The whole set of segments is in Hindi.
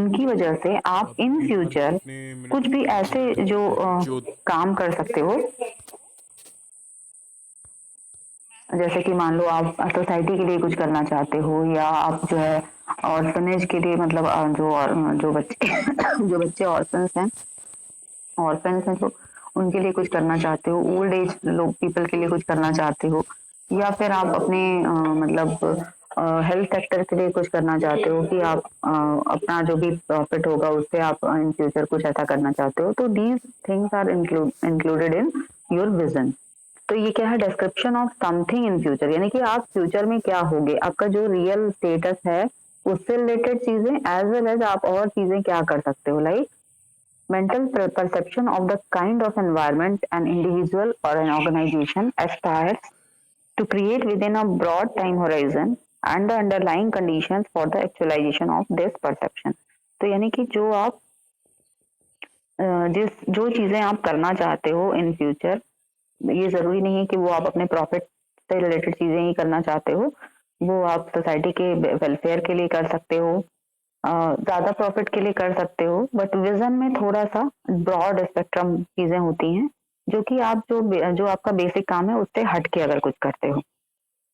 उनकी वजह से आप इन अभी अपन फ्यूचर कितने मिनट कुछ तक भी बात ऐसे करें? जो जो काम कर सकते हो, जैसे कि मान लो आप सोसाइटी के लिए कुछ करना चाहते हो, या आप जो है ऑर्फनेज के लिए, मतलब जो बच्चे जो बच्चे ऑर्फन्स हैं तो उनके लिए कुछ करना चाहते हो, ओल्ड एज लोग पीपल के लिए कुछ करना चाहते हो, या फिर आप अपने मतलब हेल्थ सेक्टर के लिए कुछ करना चाहते हो कि आप अपना जो भी प्रॉफिट होगा उससे आप इन फ्यूचर कुछ ऐसा करना चाहते हो, तो these things are included in your vision. तो ये क्या है, description of something in future, यानी कि आप फ्यूचर में क्या होगे, आपका जो रियल स्टेटस है उससे रिलेटेड चीजें, एज वेल एज आप और चीजें क्या कर सकते हो, like mental perception of the kind of environment an individual or an organization aspires to create within a broad time horizon and the underlying conditions for the actualization of this perception। तो यानी कि जो आप जो चीजें आप करना चाहते हो इन फ्यूचर, ये जरूरी नहीं है कि वो आप अपने प्रॉफिट से रिलेटेड चीजें ही करना चाहते हो, वो आप सोसाइटी के वेलफेयर के लिए कर सकते हो, ज्यादा प्रॉफिट के लिए कर सकते हो, बट विजन में थोड़ा सा ब्रॉड स्पेक्ट्रम चीजें होती हैं, जो कि आप जो आपका बेसिक काम है उससे हट के अगर कुछ करते हो।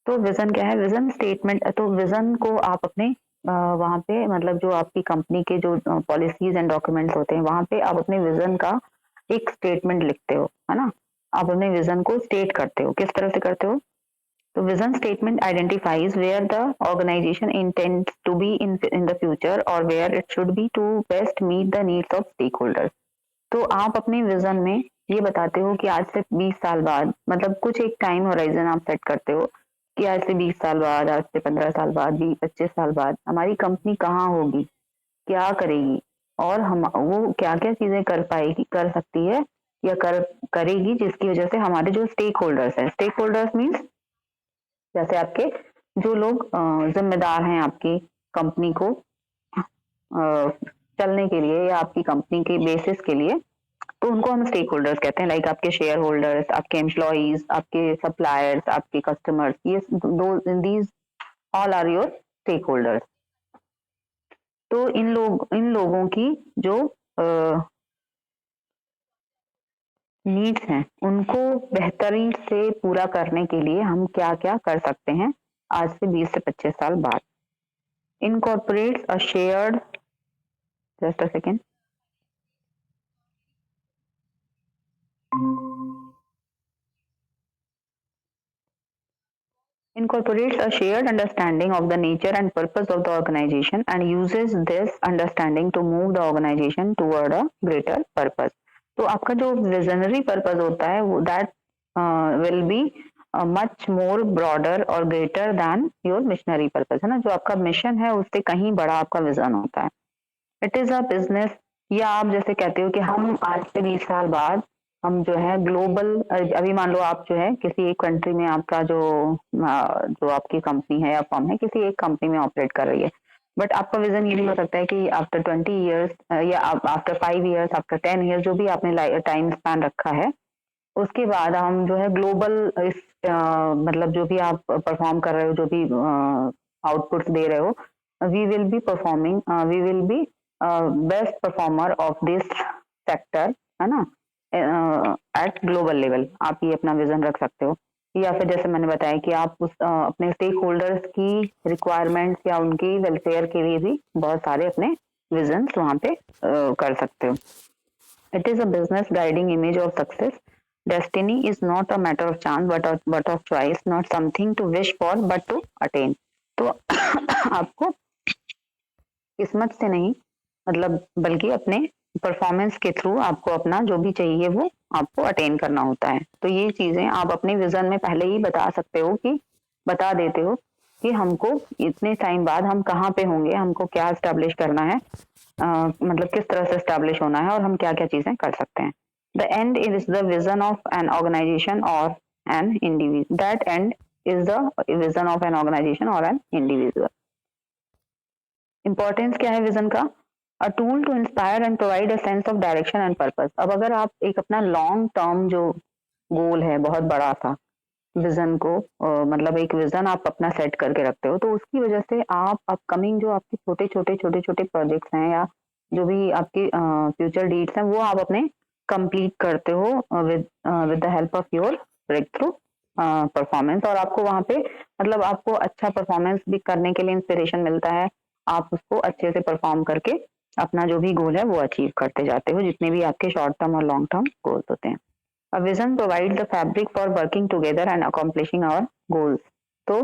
तो विजन क्या है, विजन स्टेटमेंट, तो विजन को आप अपने वहाँ पे, मतलब जो आपकी कंपनी के जो पॉलिसीज एंड डॉक्यूमेंट्स होते हैं वहां पे आप अपने विजन का एक स्टेटमेंट लिखते हो, है ना। आप अपने विजन को स्टेट करते हो, किस तरह से करते हो। तो vision statement identifies where the organization intends to be in the future or where it should be to best meet the needs of stakeholders। तो आप अपने विजन में ये बताते हो कि आज से 20 साल बाद, मतलब कुछ एक टाइम होराइजन आप सेट करते हो कि आज से 20 साल बाद, आज से 15 साल बाद, 20-25 साल बाद हमारी कंपनी कहाँ होगी, क्या करेगी, और हम वो क्या क्या चीजें कर पाएगी, कर सकती है या करेगी, जिसकी वजह से हमारे जो स्टेक होल्डर्स है, स्टेक होल्डर्स मीन्स जैसे आपके जो लोग जिम्मेदार हैं आपकी कंपनी को चलने के लिए या आपकी कंपनी के बेसिस के लिए, तो उनको हम स्टेक होल्डर्स कहते हैं, लाइक आपके शेयर होल्डर्स, आपके एम्प्लॉइज, आपके सप्लायर्स, आपके कस्टमर्स, ये these all are your stake holders. तो इन लोगों की जो नीड्स हैं उनको बेहतरी से पूरा करने के लिए हम क्या क्या कर सकते हैं आज से 20 से 25 साल बाद। incorporates a shared, just a second, incorporates a shared understanding of the nature and purpose of the organization and uses this understanding to move the organization toward a greater purpose। तो आपका जो विजनरी पर्पस होता है वो that will be much more broader और greater than your missionary purpose, है ना। जो आपका मिशन है उससे कहीं बड़ा आपका विजन होता है। इट इज अ बिजनेस, या आप जैसे कहते हो कि हम आज से 20 साल बाद हम जो है ग्लोबल, अभी मान लो आप जो है किसी एक कंट्री में आपका जो आपकी कंपनी है या फर्म है किसी एक कंपनी में ऑपरेट कर रही है, बट आपका विजन ये भी हो सकता है कि आफ्टर 20 ईयर्स या आफ्टर 5 ईयर्स, आफ्टर 10 ईयर्स, जो भी आपने टाइम स्पैन रखा है, उसके बाद हम जो है ग्लोबल इस मतलब जो भी आप परफॉर्म कर रहे हो, जो भी आउटपुट्स दे रहे हो, we will be performing, we will be best performer of this sector, है ना, एट ग्लोबल लेवल। आप ये अपना विजन रख सकते हो, या फिर जैसे मैंने बताया कि आप अपने स्टेक होल्डर्स की रिक्वायरमेंट्स या उनकी वेलफेयर के लिए भी बहुत सारे अपने विजन वहां पे कर सकते हो। It is a business guiding image of success. Destiny is not a matter of chance but of choice, not something to wish for but to attain। तो आपको किस्मत से नहीं, मतलब बल्कि अपने परफॉर्मेंस के थ्रू आपको अपना जो भी चाहिए वो आपको अटेन करना होता है। तो ये चीजें आप अपने विजन में पहले ही बता सकते हो, कि बता देते हो कि हमको इतने टाइम बाद हम कहाँ पे होंगे, हमको क्या स्टैब्लिश करना है, मतलब किस तरह से स्टैब्लिश होना है और हम क्या क्या चीजें कर सकते हैं। The end is the vision of an organisation और an individual, that end is the vision of an organisation और एन इंडिविजुअल। इंपॉर्टेंस क्या है विजन का, a tool to inspire and provide a sense of direction and purpose. अब अगर आप एक अपना लॉन्ग टर्म जो गोल है बहुत बड़ा सा विजन को मतलब एक विजन आप अपना सेट करके रखते हो, तो उसकी वजह से आप अपकमिंग जो आपके छोटे छोटे प्रोजेक्ट्स हैं या जो भी आपकी फ्यूचर डीड्स हैं वो आप अपने कंप्लीट करते हो with the help of your break through performance. और आपको वहाँ पे मतलब आपको अच्छा परफॉर्मेंस भी करने के लिए इंस्पिरेशन मिलता है। आप उसको अच्छे से परफॉर्म करके अपना जो भी गोल है वो अचीव करते जाते हो, जितने भी आपके शॉर्ट टर्म और लॉन्ग टर्म गोल्स होते हैं। A vision provides the fabric for working together and accomplishing our goals. तो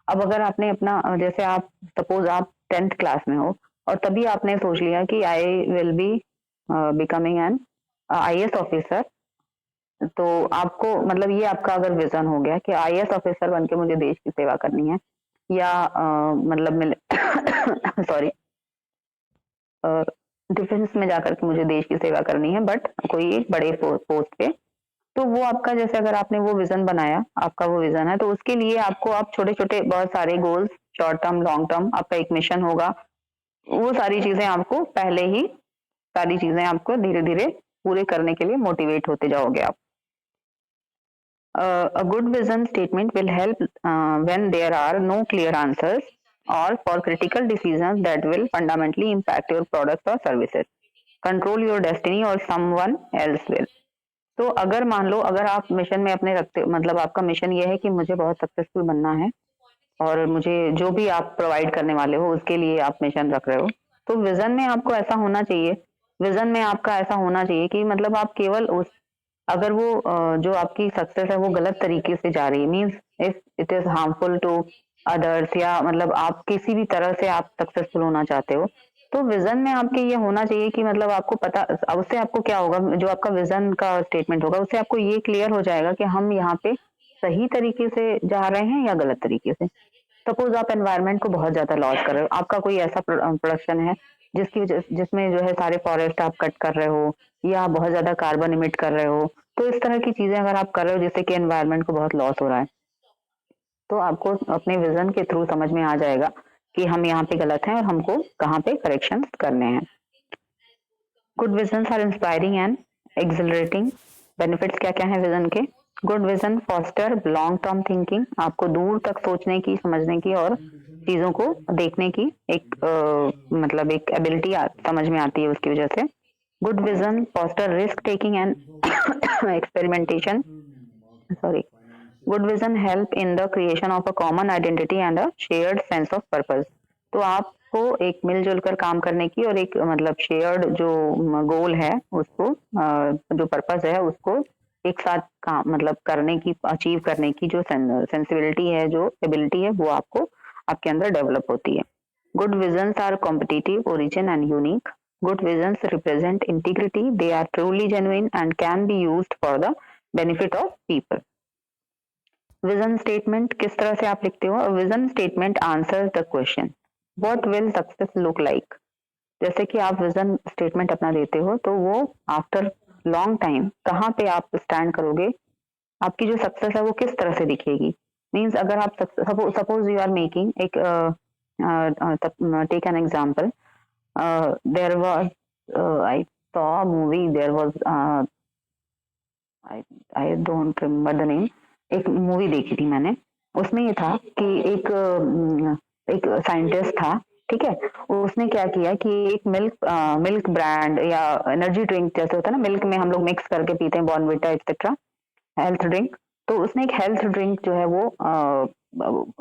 अब अगर आपने अपना जैसे आप सपोज आप 10th क्लास में हो और तभी आपने सोच लिया कि I will be becoming an IAS officer, तो आपको मतलब ये आपका अगर विजन हो गया कि आईएएस ऑफिसर बन के मुझे देश की सेवा करनी है, या मतलब सॉरी डिफेंस में जाकर के मुझे देश की सेवा करनी है, बट कोई एक बड़े पोस्ट पे। तो वो आपका जैसे अगर आपने वो विजन बनाया, आपका वो विजन है, तो उसके लिए आपको आप छोटे छोटे बहुत सारे goals, short term long term, आपका एक मिशन होगा। वो सारी चीजें आपको पहले ही सारी चीजें आपको धीरे धीरे पूरे करने के लिए मोटिवेट होते जाओगे आप। A good vision statement will help when there are no clear answers or for critical decisions that will fundamentally impact your products or services, control your destiny or someone else will. तो अगर मान लो अगर आप मिशन में अपने रखते मतलब आपका मिशन ये है कि मुझे बहुत सक्सेसफुल बनना है और मुझे जो भी आप प्रोवाइड करने वाले हो उसके लिए आप मिशन रख रहे हो, तो विजन में आपको ऐसा होना चाहिए, विजन में आपका ऐसा होना चाहिए कि मतलब आप केवल उस अगर वो जो आपकी सक्सेस है वो गलत तरीके से जा रही है, means if it is harmful to others, या मतलब आप किसी भी तरह से आप सक्सेसफुल होना चाहते हो, तो विजन में आपके ये होना चाहिए कि मतलब आपको पता, अब उससे आपको क्या होगा, जो आपका विजन का स्टेटमेंट होगा उससे आपको ये क्लियर हो जाएगा कि हम यहाँ पे सही तरीके से जा रहे हैं या गलत तरीके से। सपोज आप एनवायरनमेंट को बहुत ज्यादा लॉस कर रहे हो, आपका कोई ऐसा प्रोडक्शन है जिसमें जो है सारे फॉरेस्ट आप कट कर रहे हो या बहुत ज्यादा कार्बन इमिट कर रहे हो, तो इस तरह की चीजें अगर आप कर रहे हो जिससे कि एनवायरनमेंट को बहुत लॉस हो रहा है, तो आपको अपने विजन के थ्रू समझ में आ जाएगा कि हम यहाँ पे गलत हैं और हमको कहाँ पे करेक्शन करने हैं। Good vision are inspiring and accelerating. Benefits क्या क्या है विजन के? Good vision foster long term thinking, आपको दूर तक सोचने की, समझने की और चीजों को देखने की एक मतलब एक एबिलिटी समझ में आती है उसकी वजह से। Good vision foster risk taking and experimentation, sorry, good vision help in the creation of a common identity and a shared sense of purpose. तो आपको एक मिलजुल कर काम करने की और एक मतलब शेयर्ड जो गोल है उसको जो पर्पस है उसको एक साथ काम मतलब करने की, अचीव करने की जो सेंसिबिलिटी है, जो एबिलिटी है, वो आपको आपके अंदर डेवलप होती है। Good visions are competitive, origin and unique. Good visions represent integrity. They are truly genuine and can be used for the benefit of people. Vision statement किस तरह से आप लिखते हो? Vision statement answers the question what will success look like. जैसे कि आप विजन स्टेटमेंट अपना देते हो तो वो आफ्टर लॉन्ग टाइम कहाँ पे आप स्टैंड करोगे, आपकी जो सक्सेस है वो किस तरह से दिखेगी। मीन्स अगर आप सपोज यू आर मेकिंग एक take an example, there was I saw a movie, there was I don't remember the name। एक मूवी देखी थी मैंने, उसमें ये था कि एक साइंटिस्ट था, ठीक है, उसने क्या किया कि एक मिल्क ब्रांड या एनर्जी ड्रिंक जैसे होता है ना, मिल्क में हम लोग मिक्स करके पीते हैं, बॉर्नविटा एक्सेट्रा, हेल्थ ड्रिंक, तो उसने एक हेल्थ ड्रिंक जो है वो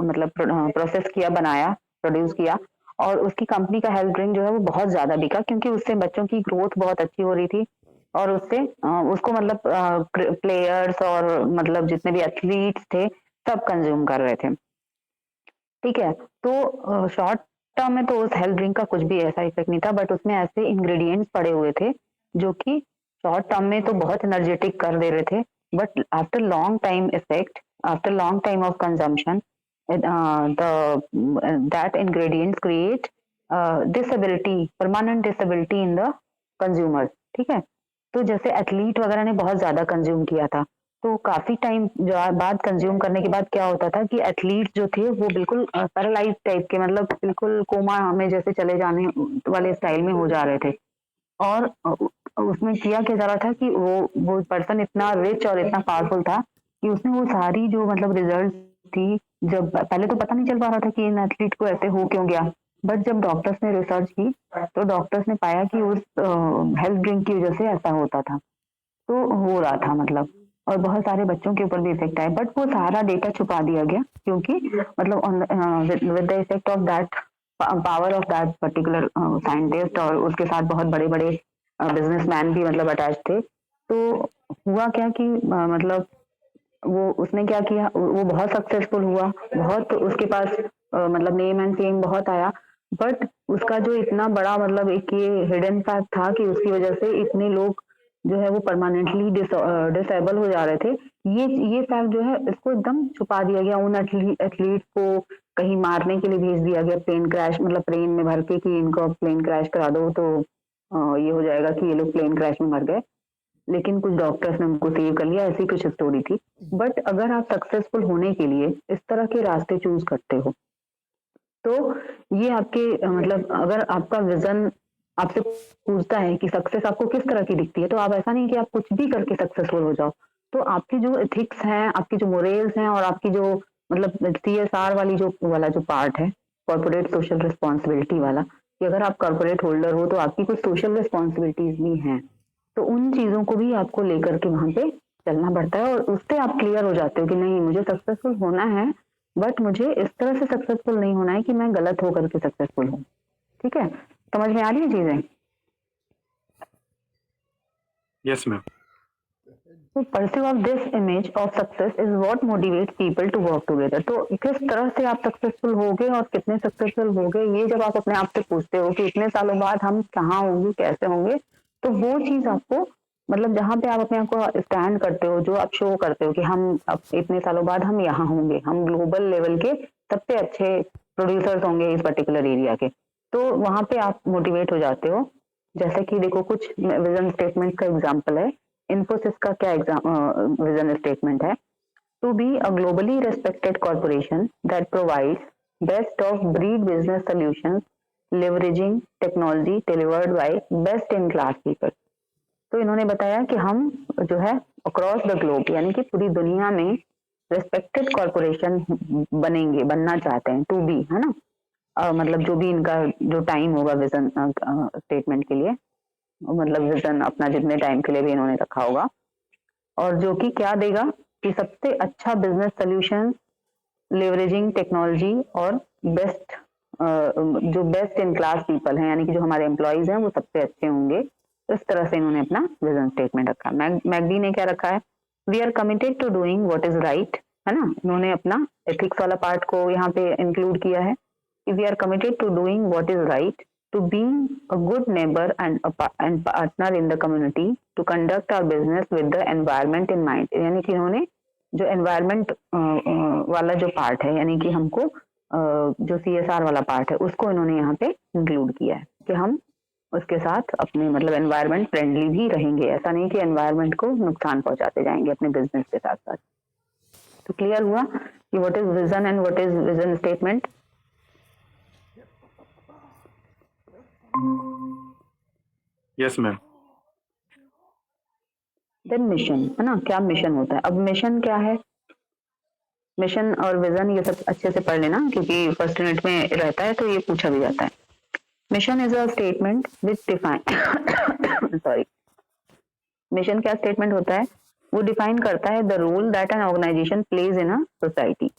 मतलब प्रोसेस किया, बनाया, प्रोड्यूस किया, और उसकी कंपनी का हेल्थ ड्रिंक जो है वो बहुत ज्यादा बिका क्योंकि उससे बच्चों की ग्रोथ बहुत अच्छी हो रही थी, और उससे उसको मतलब प्लेयर्स और मतलब जितने भी एथलीट्स थे सब कंज्यूम कर रहे थे, ठीक है। तो शॉर्ट टर्म में तो उस हेल्थ ड्रिंक का कुछ भी ऐसा इफेक्ट नहीं था, बट उसमें ऐसे इंग्रेडिएंट्स पड़े हुए थे जो कि शॉर्ट टर्म में तो बहुत एनर्जेटिक कर दे रहे थे, but after long time effect, after long time of consumption, that ingredients create disability, permanent disability in the consumers, ठीक है। तो जैसे एथलीट वगैरह ने बहुत ज्यादा कंज्यूम किया था, तो काफी टाइम बाद कंज्यूम करने के बाद क्या होता था कि एथलीट जो थे वो बिल्कुल पैरालाइज टाइप के, मतलब बिल्कुल कोमा में जैसे चले जाने वाले स्टाइल में हो जा रहे थे। और उसमें किया क्या जा रहा था कि वो पर्सन इतना रिच और इतना पावरफुल था कि उसने वो सारी जो मतलब रिजल्ट थी, जब पहले तो पता नहीं चल पा रहा था कि इन एथलीट को ऐसे हो क्यों गया, बट जब डॉक्टर्स ने रिसर्च की तो डॉक्टर्स ने पाया कि उस हेल्थ ड्रिंक की वजह से ऐसा होता था, तो हो रहा था मतलब, और बहुत सारे बच्चों के ऊपर भी इफेक्ट आया, बट वो सारा डेटा छुपा दिया गया क्योंकि मतलब with the effect of that power of that particular scientist, और उसके साथ बहुत बड़े बड़े बिजनेसमैन भी मतलब अटैच थे। तो हुआ क्या कि मतलब वो उसने क्या किया, वो बहुत सक्सेसफुल हुआ, बहुत उसके पास मतलब नेम एंड फेम बहुत आया, बट उसका जो इतना बड़ा मतलब एक ये हिडन फैक्ट था कि उसकी वजह से इतने लोग जो है वो परमानेंटली डिसेबल हो जा रहे थे। ये फैक्ट जो है इसको एकदम छुपा दिया गया, उन एथलीट को कहीं मारने के लिए भेज दिया गया, प्लेन क्रैश मतलब प्लेन में भर के कि इनको प्लेन क्रैश करा दो तो ये हो जाएगा कि ये लोग प्लेन क्रैश में मर गए, लेकिन कुछ डॉक्टर्स ने उनको सेव कर लिया, ऐसी कुछ स्टोरी थी। बट अगर आप सक्सेसफुल होने के लिए इस तरह के रास्ते चूज करते हो तो ये आपके मतलब अगर आपका विजन आपसे पूछता है कि सक्सेस आपको किस तरह की दिखती है, तो आप ऐसा नहीं कि आप कुछ भी करके सक्सेसफुल हो जाओ। तो आपकी जो एथिक्स हैं, आपकी जो मोरल्स हैं, और आपकी जो मतलब CSR वाला जो पार्ट है, कॉर्पोरेट सोशल रिस्पॉन्सिबिलिटी वाला, कि अगर आप कॉर्पोरेट होल्डर हो तो आपकी कुछ सोशल रिस्पॉन्सिबिलिटीज भी हैं, तो उन चीजों को भी आपको लेकर के वहां पे चलना पड़ता है, और उससे आप क्लियर हो जाते हो कि नहीं मुझे सक्सेसफुल होना है, बट मुझे इस तरह से सक्सेसफुल नहीं होना है कि मैं गलत होकर के सक्सेसफुल हूँ। ठीक है, समझ में आ रही है चीजें? Yes ma'am. तो pursue of this image of success is what motivates people to work together. तो किस तरह से आप सक्सेसफुल होगे और कितने सक्सेसफुल होगे, ये जब आप अपने आप से पूछते हो कि इतने सालों बाद हम कहाँ होंगे, कैसे होंगे, तो वो चीज आपको मतलब जहाँ पे आप अपने आप को स्टैंड करते हो, जो आप शो करते हो कि हम अब इतने सालों बाद हम यहाँ होंगे, हम ग्लोबल लेवल के सबसे अच्छे प्रोड्यूसर्स होंगे इस पर्टिकुलर एरिया के, तो वहां पे आप मोटिवेट हो जाते हो। जैसे कि देखो कुछ विजन स्टेटमेंट का एग्जांपल है। इन्फोसिस का क्या विजन स्टेटमेंट है? To be a globally respected corporation that provides best of breed business solutions leveraging technology delivered by best in class people. तो इन्होंने बताया कि हम जो है अक्रॉस द ग्लोब यानी कि पूरी दुनिया में रेस्पेक्टेड कॉर्पोरेशन बनेंगे, बनना चाहते हैं, टू बी, है ना? मतलब जो भी इनका जो टाइम होगा विजन स्टेटमेंट के लिए, मतलब विजन अपना जितने टाइम के लिए भी इन्होंने रखा होगा, और जो कि क्या देगा कि सबसे अच्छा बिजनेस सोल्यूशन लेवरेजिंग टेक्नोलॉजी और बेस्ट जो बेस्ट इन क्लास पीपल हैं यानी कि जो हमारे एम्प्लॉयज हैं वो सबसे अच्छे होंगे। इस तरह से इन्होंने अपना विजन स्टेटमेंट रखा। मैगडी ने क्या रखा है? We are committed to doing what is right, है ना? इन्होंने अपना एथिक्स वाला पार्ट को यहाँ पे इंक्लूड किया है कि we are committed to doing what is right, to being a good neighbor and partner in the community, to conduct our business with the environment in mind। यानी कि इन्होंने जो एनवायरमेंट वाला जो पार्ट है यानी कि हमको जो CSR वाला पार्ट है उसको इन्होंने यहाँ पे इंक्लूड किया है कि हम उसके साथ अपने मतलब एनवायरमेंट फ्रेंडली भी रहेंगे, ऐसा नहीं कि एनवायरमेंट को नुकसान पहुंचाते जाएंगे अपने बिजनेस के साथ साथ। तो क्लियर हुआ कि what is vision and what is vision statement? Yes ma'am. Then mission, है ना? क्या मिशन होता है? अब मिशन क्या है? मिशन और विजन ये सब अच्छे से पढ़ लेना क्योंकि फर्स्ट यूनिट में रहता है तो ये पूछा भी जाता है। Mission is a statement which define sorry, mission क्या स्टेटमेंट होता है? वो डिफाइन करता है the role that an organisation plays in a society.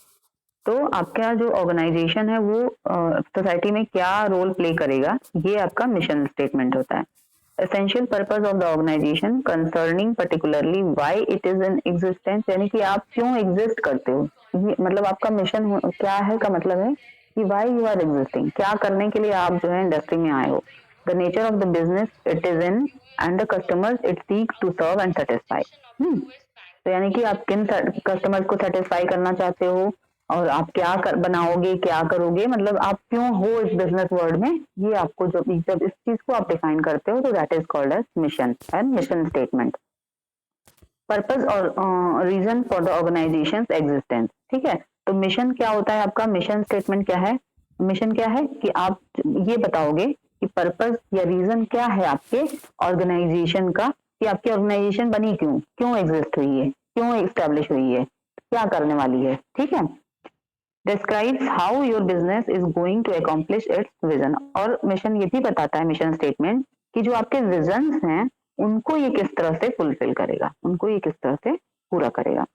तो आपका जो ऑर्गेनाइजेशन है वो सोसाइटी में क्या रोल प्ले करेगा, ये आपका मिशन स्टेटमेंट होता है। Essential purpose of the organisation concerning particularly why it is in existence, यानी कि आप क्यों एग्जिस्ट करते हो, मतलब आपका मिशन क्या है का मतलब है कि व्हाई यू आर एग्जिस्टिंग, क्या करने के लिए आप जो है इंडस्ट्री में आए हो। The nature of the business it is in and the customers it seek to serve and satisfy. तो यानी कि आप किन कस्टमर्स को सेटिस्फाई करना चाहते हो और आप क्या बनाओगे, क्या करोगे, मतलब आप क्यों हो इस बिजनेस वर्ल्ड में, ये आपको जब इस चीज को आप डिफाइन करते हो तो that is called as mission and mission statement. Purpose और reason for the organisation existence. ठीक है, तो मिशन क्या होता है आपका? मिशन स्टेटमेंट क्या है? मिशन क्या है कि आप ये बताओगे कि पर्पस या रीजन क्या है आपके ऑर्गेनाइजेशन का, कि आपकी ऑर्गेनाइजेशन बनी क्यों, क्यों एग्जिस्ट हुई है, क्यों एस्टेब्लिश हुई है, क्या करने वाली है। ठीक है, describes how your business is going to accomplish its vision. और मिशन ये भी बताता है, मिशन स्टेटमेंट, कि जो आपके विजन्स हैं उनको ये किस तरह से फुलफिल करेगा, उनको ये किस तरह से पूरा करेगा.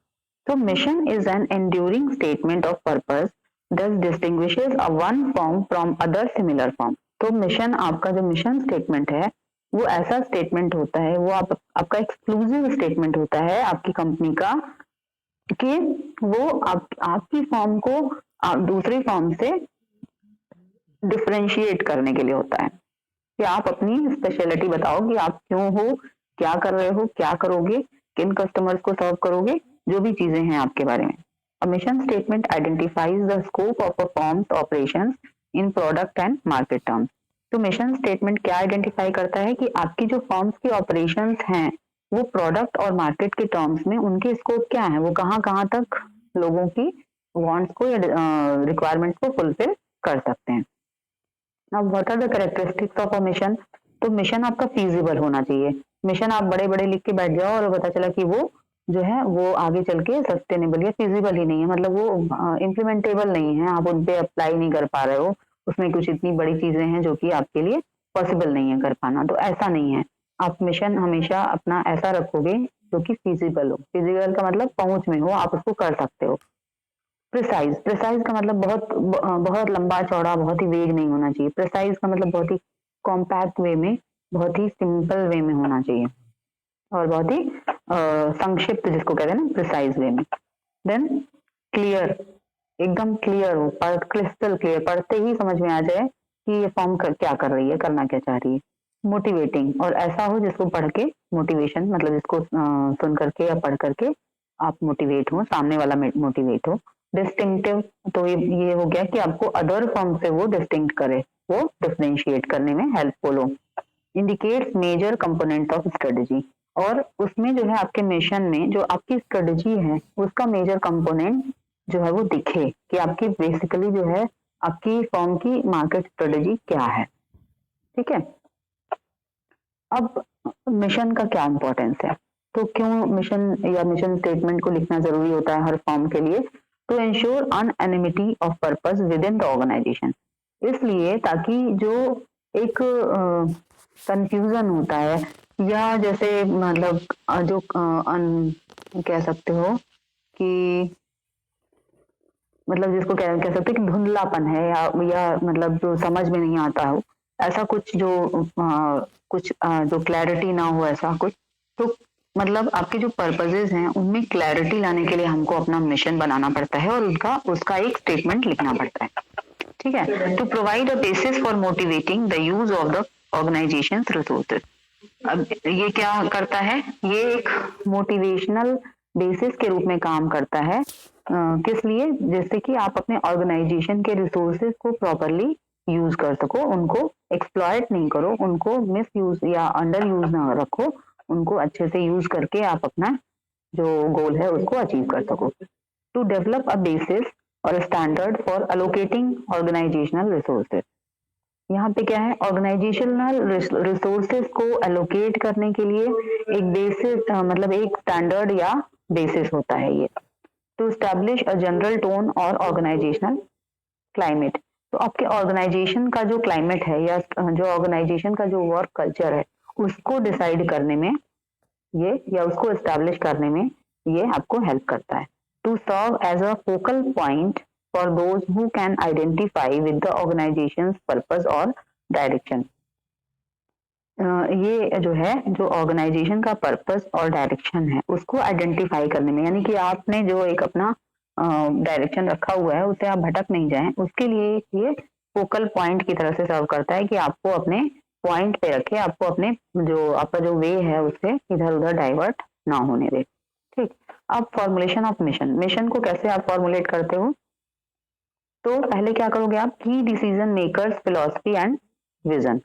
So mission is an enduring statement of purpose that distinguishes a one form from other similar form. तो मिशन, आपका जो मिशन स्टेटमेंट है वो ऐसा स्टेटमेंट होता है, वो आपका एक्सक्लूसिव स्टेटमेंट होता है आपकी कंपनी का, कि वो आपकी फॉर्म को दूसरी फॉर्म से डिफरेंशिएट करने के लिए होता है, कि आप अपनी स्पेशलिटी बताओ कि आप क्यों हो, क्या कर रहे हो, क्या करोगे, किन कस्टमर्स को सर्व करोगे, जो भी चीजें हैं आपके बारे में. A mission statement identifies the scope of a firm's operations in product and market terms. तो मिशन स्टेटमेंट क्या आइडेंटिफाई करता है कि आपकी जो फर्म्स की ऑपरेशंस हैं वो प्रोडक्ट और मार्केट के टर्म्स में उनके स्कोप क्या है, वो कहाँ कहाँ तक लोगों की वांट्स को या रिक्वायरमेंट्स को फुलफिल कर सकते हैं. अब what are the characteristics of a mission. तो मिशन आपका फीजिबल होना चाहिए. मिशन आप बड़े बड़े लिख के बैठ जाओ और पता चला कि वो जो है वो आगे चल के सस्टेनेबल या फीजिबल ही नहीं है, मतलब वो इम्प्लीमेंटेबल नहीं है, आप उन पे अप्लाई नहीं कर पा रहे हो, उसमें कुछ इतनी बड़ी चीजें हैं जो कि आपके लिए पॉसिबल नहीं है कर पाना. तो ऐसा नहीं है, आप मिशन हमेशा अपना ऐसा रखोगे जो कि फीजिबल हो. फीजिबल का मतलब पहुंच में हो, आप उसको कर सकते हो. प्रिसाइज, प्रिसाइज का मतलब बहुत लंबा चौड़ा, बहुत ही वेग नहीं होना चाहिए. प्रिसाइज का मतलब बहुत ही कॉम्पैक्ट वे में, बहुत ही सिंपल वे में होना चाहिए और बहुत ही संक्षिप्त, जिसको कहते हैं ना प्रिसाइज वे में. देन क्लियर, एकदम क्लियर हो, क्रिस्टल क्लियर, पढ़ते ही समझ में आ जाए कि ये फॉर्म क्या कर रही है, करना क्या चाह रही है. मोटिवेटिंग, और ऐसा हो जिसको पढ़ के मोटिवेशन, मतलब जिसको सुन करके या पढ़ करके आप मोटिवेट हो, सामने वाला मोटिवेट हो. डिस्टिंक्टिव, तो ये हो गया कि आपको अदर फॉर्म से वो डिस्टिंक्ट करे, वो डिफरेंशिएट करने में हेल्पफुल हो. Indicates major component of strategy, और उसमें जो है आपके मिशन में जो आपकी स्ट्रेटेजी है उसका मेजर कंपोनेंट जो है वो दिखे, कि आपकी बेसिकली जो है आपकी फॉर्म की मार्केट स्ट्रेटेजी क्या है. ठीक है. अब मिशन का क्या इंपॉर्टेंस है, तो क्यों मिशन या मिशन स्टेटमेंट को लिखना जरूरी होता है हर फॉर्म के लिए. To ensure unanimity of purpose within the organisation, इसलिए ताकि जो एक कंफ्यूजन होता है, या जैसे मतलब जो कह सकते हो कि मतलब जिसको कह सकते हैं कि धुंधलापन है, या मतलब जो समझ में नहीं आता हो, ऐसा कुछ जो जो क्लैरिटी ना हो, ऐसा कुछ. तो मतलब आपके जो पर्पसेस हैं उनमें क्लैरिटी लाने के लिए हमको अपना मिशन बनाना पड़ता है और उसका एक स्टेटमेंट लिखना पड़ता है. ठीक है. To provide a basis for motivating the use of the organisation resources. अब ये क्या करता है, ये एक मोटिवेशनल बेसिस के रूप में काम करता है. किस लिए, जैसे कि आप अपने ऑर्गेनाइजेशन के रिसोर्सेज को प्रॉपरली यूज कर सको, उनको एक्सप्लॉयट नहीं करो, उनको मिस यूज या अंडर यूज ना रखो, उनको अच्छे से यूज करके आप अपना जो गोल है उसको अचीव कर सको. To develop a basis or standard for allocating organisational resources. यहाँ पे क्या है, ऑर्गेनाइजेशनल रिसोर्सेज को एलोकेट करने के लिए एक बेसिस, मतलब एक स्टैंडर्ड या बेसिस होता है ये. To establish a general tone or organisational climate. तो आपके ऑर्गेनाइजेशन का जो क्लाइमेट है या जो ऑर्गेनाइजेशन का जो वर्क कल्चर है उसको डिसाइड करने में ये, या उसको एस्टैब्लिश करने में ये आपको हेल्प करता है. To serve as a focal point for those who can identify with the organisation's purpose और डायरेक्शन. ये जो है, जो ऑर्गेनाइजेशन का पर्पस और डायरेक्शन है उसको आइडेंटिफाई करने में, यानी कि आपने जो एक अपना डायरेक्शन रखा हुआ है उससे आप भटक नहीं जाएं, उसके लिए ये फोकल पॉइंट की तरह से सर्व करता है कि आपको अपने पॉइंट पे रखे, आपको अपने जो आपका जो वे है उससे इधर उधर डाइवर्ट ना होने दे. ठीक. अब फॉर्मुलेशन ऑफ मिशन, मिशन को कैसे आप फॉर्मुलेट करते हो, तो पहले क्या करोगे आप, की decision makers philosophy and vision.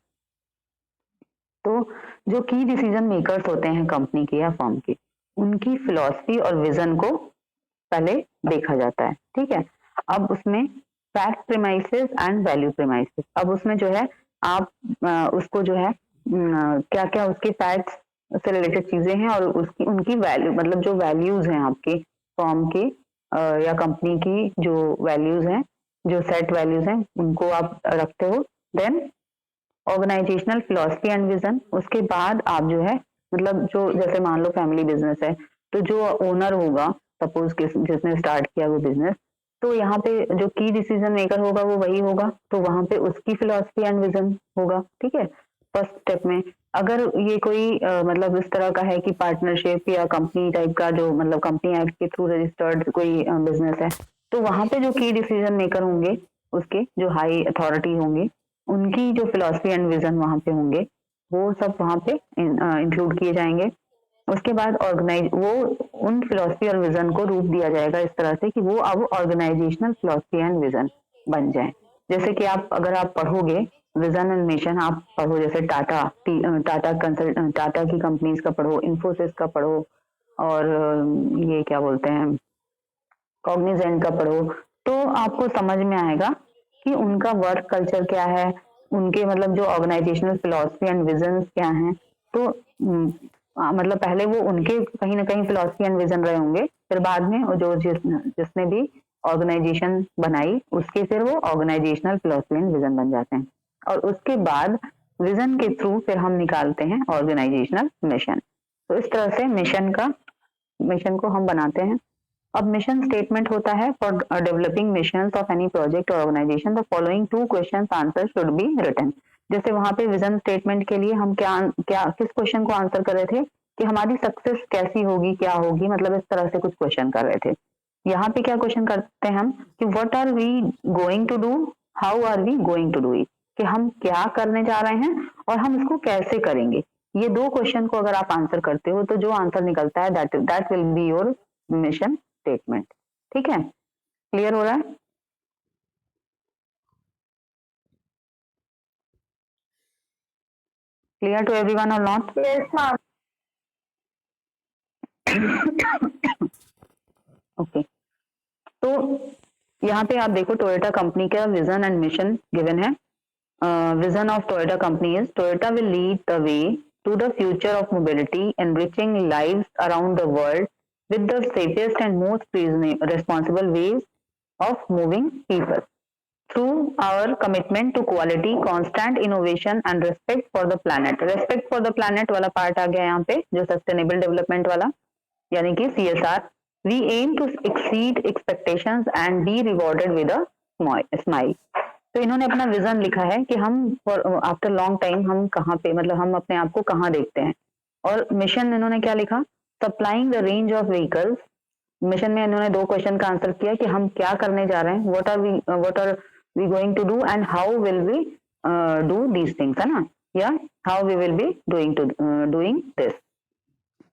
तो जो की डिसीजन मेकर्स होते हैं कंपनी के या फर्म के, उनकी फिलॉसफी और विजन को पहले देखा जाता है. ठीक है. अब उसमें fact premises and value premises, अब उसमें जो है आप उसको जो है क्या क्या उसके फैक्ट्स से रिलेटेड चीजें हैं और उसकी उनकी वैल्यू, मतलब जो वैल्यूज हैं आपके फर्म के या कंपनी की जो वैल्यूज हैं, जो सेट वैल्यूज हैं, उनको आप रखते हो। Then organisational philosophy and vision, उसके बाद आप जो है मतलब जो जैसे मान लो फैमिली बिजनेस है, तो जो ओनर होगा, सपोज जिसने स्टार्ट किया वो बिजनेस, तो यहाँ पे जो की डिसीजन मेकर होगा वो वही होगा, तो वहां पे उसकी फिलॉसफी एंड विजन होगा। ठीक है, फर्स्ट स्टेप में अगर ये कोई मतलब इस तरह का है कि पार्टनरशिप या कंपनी टाइप का, जो मतलब कंपनी एक्ट के थ्रू रजिस्टर्ड कोई बिजनेस है, तो वहां पे जो की डिसीजन मेकर होंगे, उसके जो हाई अथॉरिटी होंगे, उनकी जो फिलॉसफी एंड विजन वहां पे होंगे, वो सब वहां पे इंक्लूड किए जाएंगे। उसके बाद ऑर्गेनाइज वो उन फिलॉसफी और विजन को रूप दिया जाएगा इस तरह से कि वो अब ऑर्गेनाइजेशनल फिलॉसफी एंड विजन बन जाए। जैसे कि आप अगर आप पढ़ोगे विजन एंड मिशन, आप पढ़ो जैसे टाटा की कंपनीज का पढ़ो, इन्फोसिस का पढ़ो, और ये क्या बोलते हैं कॉग्निजेंट का पढ़ो, तो आपको समझ में आएगा कि उनका वर्क कल्चर क्या है, उनके मतलब जो ऑर्गेनाइजेशनल फिलॉसफी एंड विजन क्या हैं। तो मतलब पहले वो उनके कहीं ना कहीं फिलॉसफी एंड विजन रहे होंगे, फिर बाद में वो जो जिसने भी ऑर्गेनाइजेशन बनाई उसके फिर वो ऑर्गेनाइजेशनल फिलॉसफी एंड विजन बन जाते हैं, और उसके बाद विजन के थ्रू फिर हम निकालते हैं ऑर्गेनाइजेशनल मिशन। तो इस तरह से मिशन को हम बनाते हैं। अब मिशन स्टेटमेंट होता है for developing missions of any project और organisation the following 2 questions answer should be written. जैसे वहां पे विजन स्टेटमेंट के लिए हम क्या क्या किस क्वेश्चन को आंसर कर रहे थे कि हमारी सक्सेस कैसी होगी, क्या होगी, मतलब इस तरह से कुछ क्वेश्चन कर रहे थे। यहाँ पे क्या क्वेश्चन करते हैं हम कि what are we going to do, how are we going to do it, कि हम क्या करने जा रहे हैं और हम इसको कैसे करेंगे। ये 2 क्वेश्चन को अगर आप आंसर करते हो तो जो आंसर निकलता है that will be your mission statement. ठीक है, क्लियर हो रहा है? Clear to everyone or not? Yes, ma'am. Okay, तो यहाँ पे आप देखो टोयोटा कंपनी का विजन एंड मिशन गिवन है। Vision of Toyota company is Toyota will lead the way to the future of mobility enriching lives around the world with the safest and most responsible ways of moving people through our commitment to quality, constant innovation and respect for the planet. Respect for the planet वाला पार्ट आ गया यहाँ पे, जो सस्टेनेबल डेवलपमेंट वाला यानी कि CSR. We aim to exceed expectations and be rewarded with a smile. तो इन्होंने अपना विजन लिखा है कि हम आफ्टर लॉन्ग टाइम हम कहाँ पे, मतलब हम अपने आप को कहाँ देखते हैं। और मिशन इन्होंने क्या लिखा, supplying the range of vehicles. Mission में इन्होंने 2 क्वेश्चन का आंसर किया कि हम क्या करने जा रहे हैं, what are we going to do and how will we do these things, है ना, या how we will be doing this.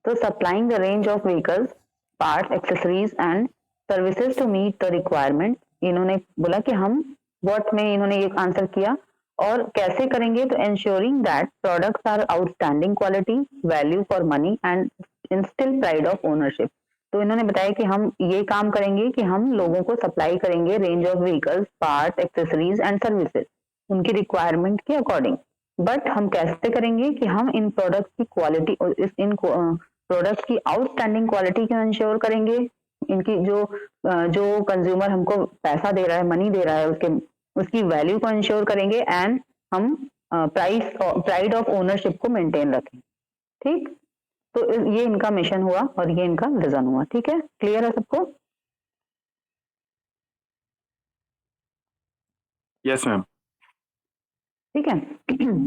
तो supplying the range of vehicles, parts, accessories and services to meet the requirement. इन्होंने बोला कि हम व्हाट में इन्होंने एक आंसर किया और कैसे करेंगे, तो ensuring that products are outstanding quality, value for money and instill pride of ownership। तो इन्होंने बताया कि हम ये काम करेंगे कि हम लोगों को सप्लाई करेंगे range of vehicles, part, accessories and services उनकी रिक्वायरमेंट के अकॉर्डिंग। बट हम कैसे करेंगे कि हम इन प्रोडक्ट्स की क्वालिटी, इन प्रोडक्ट्स की आउटस्टैंडिंग क्वालिटी को इंश्योर करेंगे। इनकी जो कंज्यूमर हमको पैसा दे रहा है, मनी दे रहा है, उसकी वैल्यू को इंश्योर करेंगे एंड हम प्राइड ऑफ ओनरशिप को मेंटेन रखें। ठीक, तो ये इनका मिशन हुआ और ये इनका विजन हुआ। ठीक है, क्लियर है सबको? Yes ma'am. ठीक है,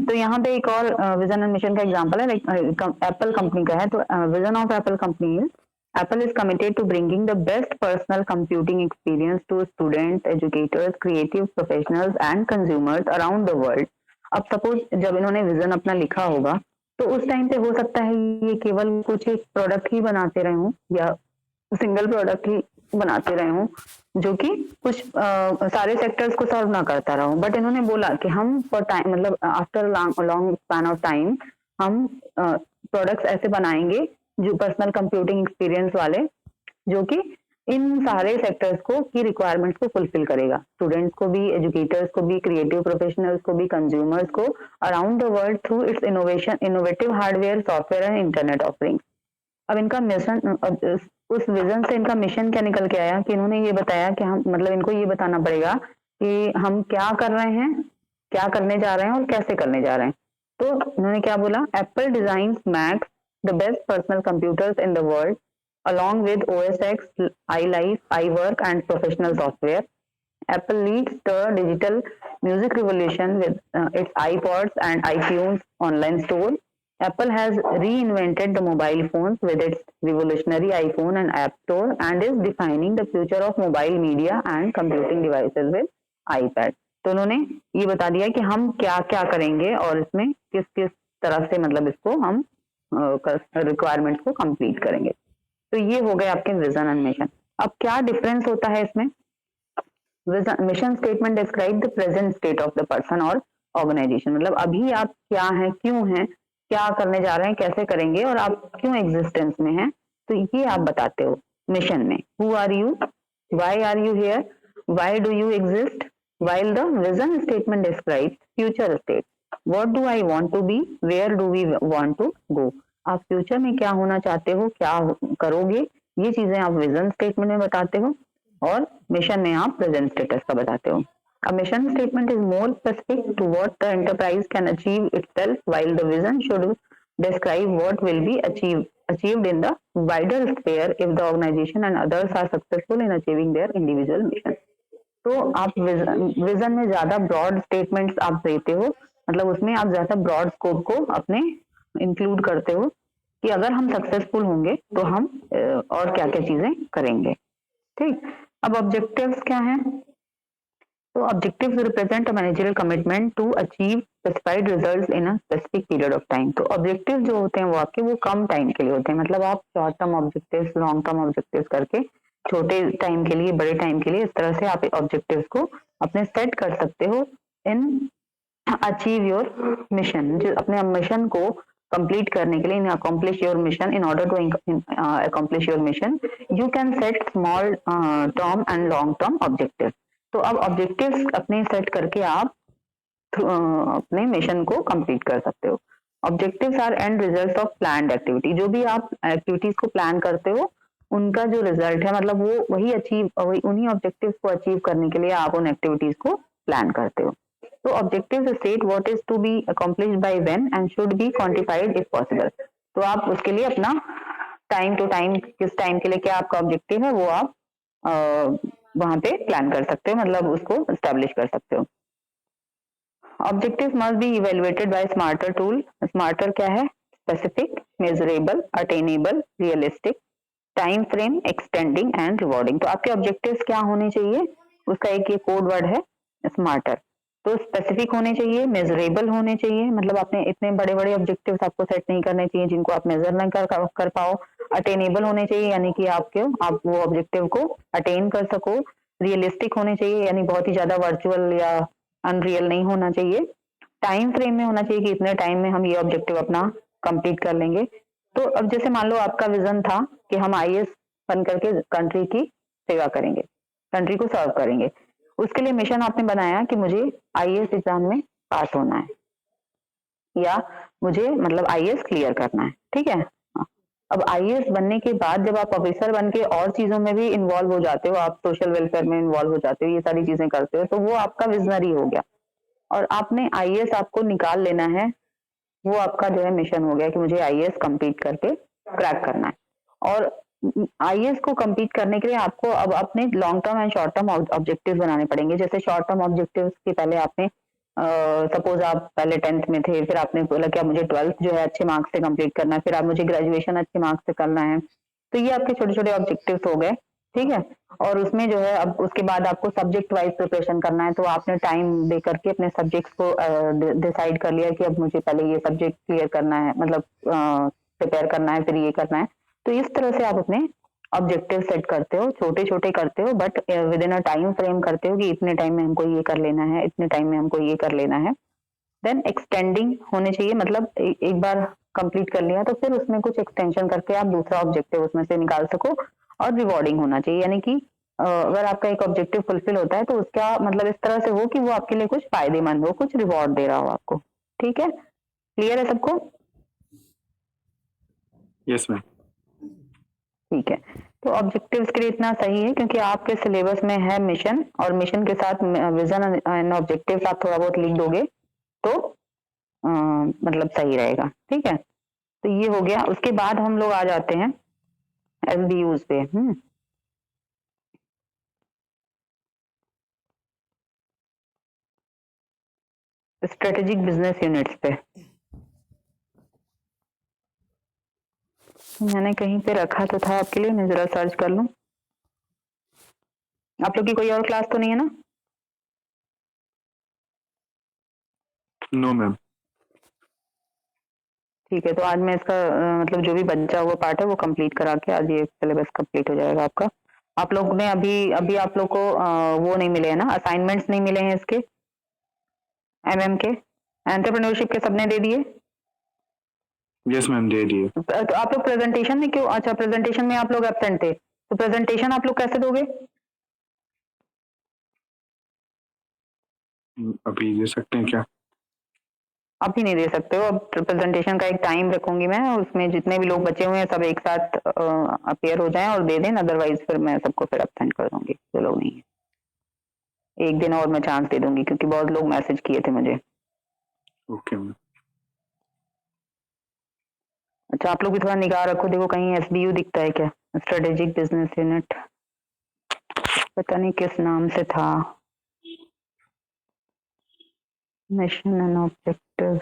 तो यहाँ पे एक और विजन एंड मिशन का एग्जांपल है, एप्पल कंपनी का है। तो vision of Apple company is Apple is committed to bringing the best personal computing experience to students, educators, creative professionals and consumers around the world. अब सपोज जब इन्होंने विजन अपना लिखा होगा तो उस टाइम पे हो सकता है ये केवल कुछ एक प्रोडक्ट ही बनाते रहे हों या सिंगल प्रोडक्ट ही बनाते रहे हों जो कि कुछ सारे सेक्टर्स को सर्व ना करता रहा हो। बट इन्होंने बोला कि हम फॉर टाइम, मतलब after long span of time हम प्रोडक्ट्स ऐसे बनाएंगे जो पर्सनल कंप्यूटिंग एक्सपीरियंस वाले, जो कि इन सारे सेक्टर्स को की रिक्वायरमेंट्स को फुलफिल करेगा, स्टूडेंट्स को भी, एजुकेटर्स को भी, क्रिएटिव प्रोफेशनल्स को भी, कंज्यूमर्स को around the world through it's innovative hardware, software and internet offerings. अब इनका मिशन, उस विजन से इनका मिशन क्या निकल के आया कि इन्होंने ये बताया कि हम मतलब इनको ये बताना पड़ेगा कि हम क्या कर रहे हैं, क्या करने जा रहे हैं और कैसे करने जा रहे हैं। तो उन्होंने क्या बोला, Apple designs max the best personal computers in the world along with OS X, iLife, iWork and professional software. Apple leads the digital music revolution with its iPods and iTunes online store. Apple has reinvented the mobile phones with its revolutionary iPhone and App Store and is defining the future of mobile media and computing devices with iPad. तो उन्होंने ये बता दिया कि हम क्या क्या करेंगे और इसमें किस किस तरह से मतलब इसको हम रिक्वायरमेंट्स को कंप्लीट करेंगे। तो ये हो गए आपके विजन एंड मिशन। अब क्या डिफरेंस होता है इसमें, mission statement describe the present state of the person और ऑर्गेनाइजेशन, मतलब अभी आप क्या हैं, क्यों हैं, क्या करने जा रहे हैं, कैसे करेंगे और आप क्यों एग्जिस्टेंस में हैं, तो ये आप बताते हो मिशन में। Who are you, why are you here, why do you exist, while the vision statement describes future state, what do I want to be, where do we want to go, आप फ्यूचर में क्या होना चाहते हो, क्या करोगे, ये चीजें आप विजन स्टेटमेंट में बताते हो और मिशन में आप प्रेजेंट स्टेटस का बताते हो। A mission statement is more specific to what the enterprise can achieve itself, while the vision should describe what will be achieved in the wider sphere if the organization and others are successful in achieving their individual mission. तो आप विजन में ज्यादा ब्रॉड स्टेटमेंट्स आप देते हो, मतलब उसमें आप ज्यादा ब्रॉड स्कोप को अपने इंक्लूड करते हो कि अगर हम सक्सेसफुल होंगे तो हम और क्या क्या चीजें करेंगे। ठीक, अब ऑब्जेक्टिव्स क्या हैं, तो objectives represent a managerial commitment to achieve specified results in a specific period of time. तो ऑब्जेक्टिव जो होते हैं वो आपके वो कम टाइम के लिए होते हैं, मतलब आप short term objectives, long term objectives करके छोटे टाइम के लिए, बड़े टाइम के लिए, इस तरह से आप ऑब्जेक्टिव्स को अपने सेट कर सकते हो इन अचीव योर मिशन, जो अपने मिशन को कंप्लीट करने के लिए, in accomplish your mission, in order to accomplish your mission you can set small term and long term objective. तो अब ऑब्जेक्टिव्स अपने सेट करके आप अपने मिशन को कंप्लीट कर सकते हो। Objectives are end results of planned activity, जो भी आप एक्टिविटीज को प्लान करते हो उनका जो रिजल्ट है, मतलब वो वही उन्हीं ऑब्जेक्टिव्स को अचीव करने के लिए आप उन एक्टिविटीज को प्लान करते हो। तो objectives state what is to be accomplished by when and should be quantified if possible. तो आप उसके लिए अपना टाइम टू टाइम, किस टाइम के लिए क्या आपका ऑब्जेक्टिव है वो आप वहां पे प्लान कर सकते हो, मतलब उसको एस्टेब्लिश कर सकते हो। Objective must be evaluated by smarter tool. Smarter क्या है, specific, measurable, attainable, realistic, time frame, extending and rewarding. तो आपके ऑब्जेक्टिव्स क्या होने चाहिए, उसका एक ये कोड वर्ड है स्मार्टर। तो स्पेसिफिक होने चाहिए, मेजरेबल होने चाहिए, मतलब आपने इतने बड़े बड़े ऑब्जेक्टिव्स आपको सेट नहीं करने चाहिए जिनको आप मेजर नहीं कर पाओ। अटेनेबल होने चाहिए, यानी कि आप वो ऑब्जेक्टिव को अटेन कर सको। रियलिस्टिक होने चाहिए, यानी बहुत ही ज्यादा वर्चुअल या अनरियल नहीं होना चाहिए। टाइम फ्रेम में होना चाहिए कि इतने टाइम में हम ये ऑब्जेक्टिव अपना कंप्लीट कर लेंगे। तो अब जैसे मान लो आपका विजन था कि हम आईएएस बन करके कंट्री की सेवा करेंगे, कंट्री को सर्व करेंगे, उसके लिए मिशन आपने बनाया कि मुझे आईएएस एग्जाम में पास होना है या मुझे मतलब आईएएस क्लियर करना है, ठीक है। अब आईएएस बनने के बाद जब आप ऑफिसर बन के और चीजों में भी इन्वॉल्व हो जाते हो, आप सोशल वेलफेयर में इन्वॉल्व हो जाते हो, ये सारी चीजें करते हो, तो वो आपका विजनरी हो गया और आपने आईएएस आपको निकाल लेना है, वो आपका जो है मिशन हो गया कि मुझे आईएएस कंप्लीट करके क्रैक करना है। और आईएएस को कंप्लीट करने के लिए आपको अब अपने long term and short term objectives बनाने पड़ेंगे। जैसे शॉर्ट टर्म ऑब्जेक्टिव्स के पहले आपने सपोज आप पहले 10th में थे, फिर आपने बोला कि मुझे 12th जो है अच्छे मार्क्स से कंप्लीट करना है, फिर आप मुझे ग्रेजुएशन अच्छे मार्क्स से करना है, तो ये आपके छोटे छोटे ऑब्जेक्टिव्स हो गए, ठीक है। और उसमें जो है अब उसके बाद आपको सब्जेक्ट वाइज प्रिपरेशन करना है, तो आपने टाइम दे करके अपने सब्जेक्ट्स को डिसाइड कर लिया कि अब मुझे पहले ये सब्जेक्ट क्लियर करना है, मतलब प्रिपेयर करना है, फिर ये करना है। तो इस तरह से आप अपने ऑब्जेक्टिव सेट करते हो, छोटे छोटे करते हो, but with in a time frame करते हो कि इतने टाइम में हमको ये कर लेना है, इतने टाइम में हमको ये कर लेना है। देन एक्सटेंडिंग होने चाहिए, मतलब एक बार कंप्लीट कर लिया तो फिर उसमें कुछ एक्सटेंशन करके आप दूसरा ऑब्जेक्टिव उसमें से निकाल सको। और रिवॉर्डिंग होना चाहिए, यानी कि अगर आपका एक ऑब्जेक्टिव फुलफिल होता है तो उसका मतलब इस तरह से हो कि वो आपके लिए कुछ फायदेमंद हो, कुछ रिवॉर्ड दे रहा हो आपको, ठीक है। क्लियर है सबको? Yes ma'am. ठीक है। तो ऑब्जेक्टिव्स के लिए इतना सही है क्योंकि आपके सिलेबस में है मिशन, और मिशन के साथ विजन एंड ऑब्जेक्टिव्स आप थोड़ा बहुत लिख दोगे तो मतलब सही रहेगा। ठीक है, तो ये हो गया। उसके बाद हम लोग आ जाते हैं एसबीयूज पे। स्ट्रेटेजिक बिजनेस यूनिट्स पे मैंने कहीं पे रखा तो था आपके लिए, मैं जरा सर्च कर लूं। आप लोग की कोई और क्लास तो नहीं है ना? No ma'am. ठीक है, तो आज मैं इसका मतलब जो भी बचा हुआ पार्ट है वो कंप्लीट करा के आज ये सिलेबस कंप्लीट हो जाएगा आपका। आप लोग ने अभी अभी आप लोग को वो नहीं मिले हैं ना, असाइनमेंट्स नहीं मिले हैं इसके एमएम के, एंटरप्रेन्योरशिप के सबने दे दिए? यस मैम, दे दिए। तो आप लोग प्रेजेंटेशन में क्यों, अच्छा प्रेजेंटेशन में आप लोग एब्सेंट थे, तो प्रेजेंटेशन आप लोग कैसे दोगे? अभी दे सकते हैं क्या? आप ही नहीं दे सकते हो। अब प्रेजेंटेशन का एक टाइम रखूंगी मैं, उसमें जितने भी लोग बचे हुए हैं सब एक साथ अपियर हो जाएं और दे दें, अदरवाइज फिर मैं सबको फिर एब्सेंट कर दूंगी जो लोग नहीं है। एक दिन और मैं चांस दे दूंगी क्योंकि बहुत लोग मैसेज किए थे मुझे। Okay ma'am. अच्छा, आप लोग भी थोड़ा निगाह रखो, देखो कहीं एसबीयू दिखता है क्या, स्ट्रेटेजिक बिजनेस यूनिट, पता नहीं किस नाम से था, मिशन एंड ऑब्जेक्टिव।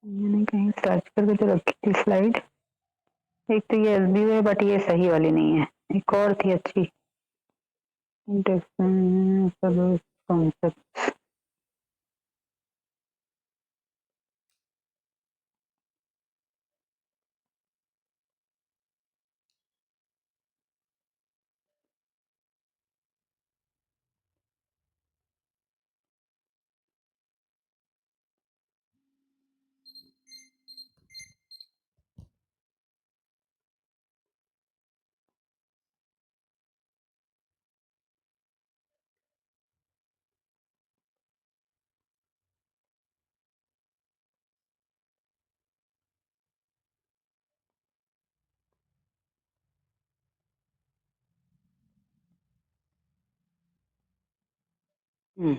मैंने कहीं सर्च करके तो रखी थी स्लाइड। एक तो ये एसबीयू है बट ये सही वाली नहीं है, एक और थी अच्छी, कॉन्सेप्ट। हम्म,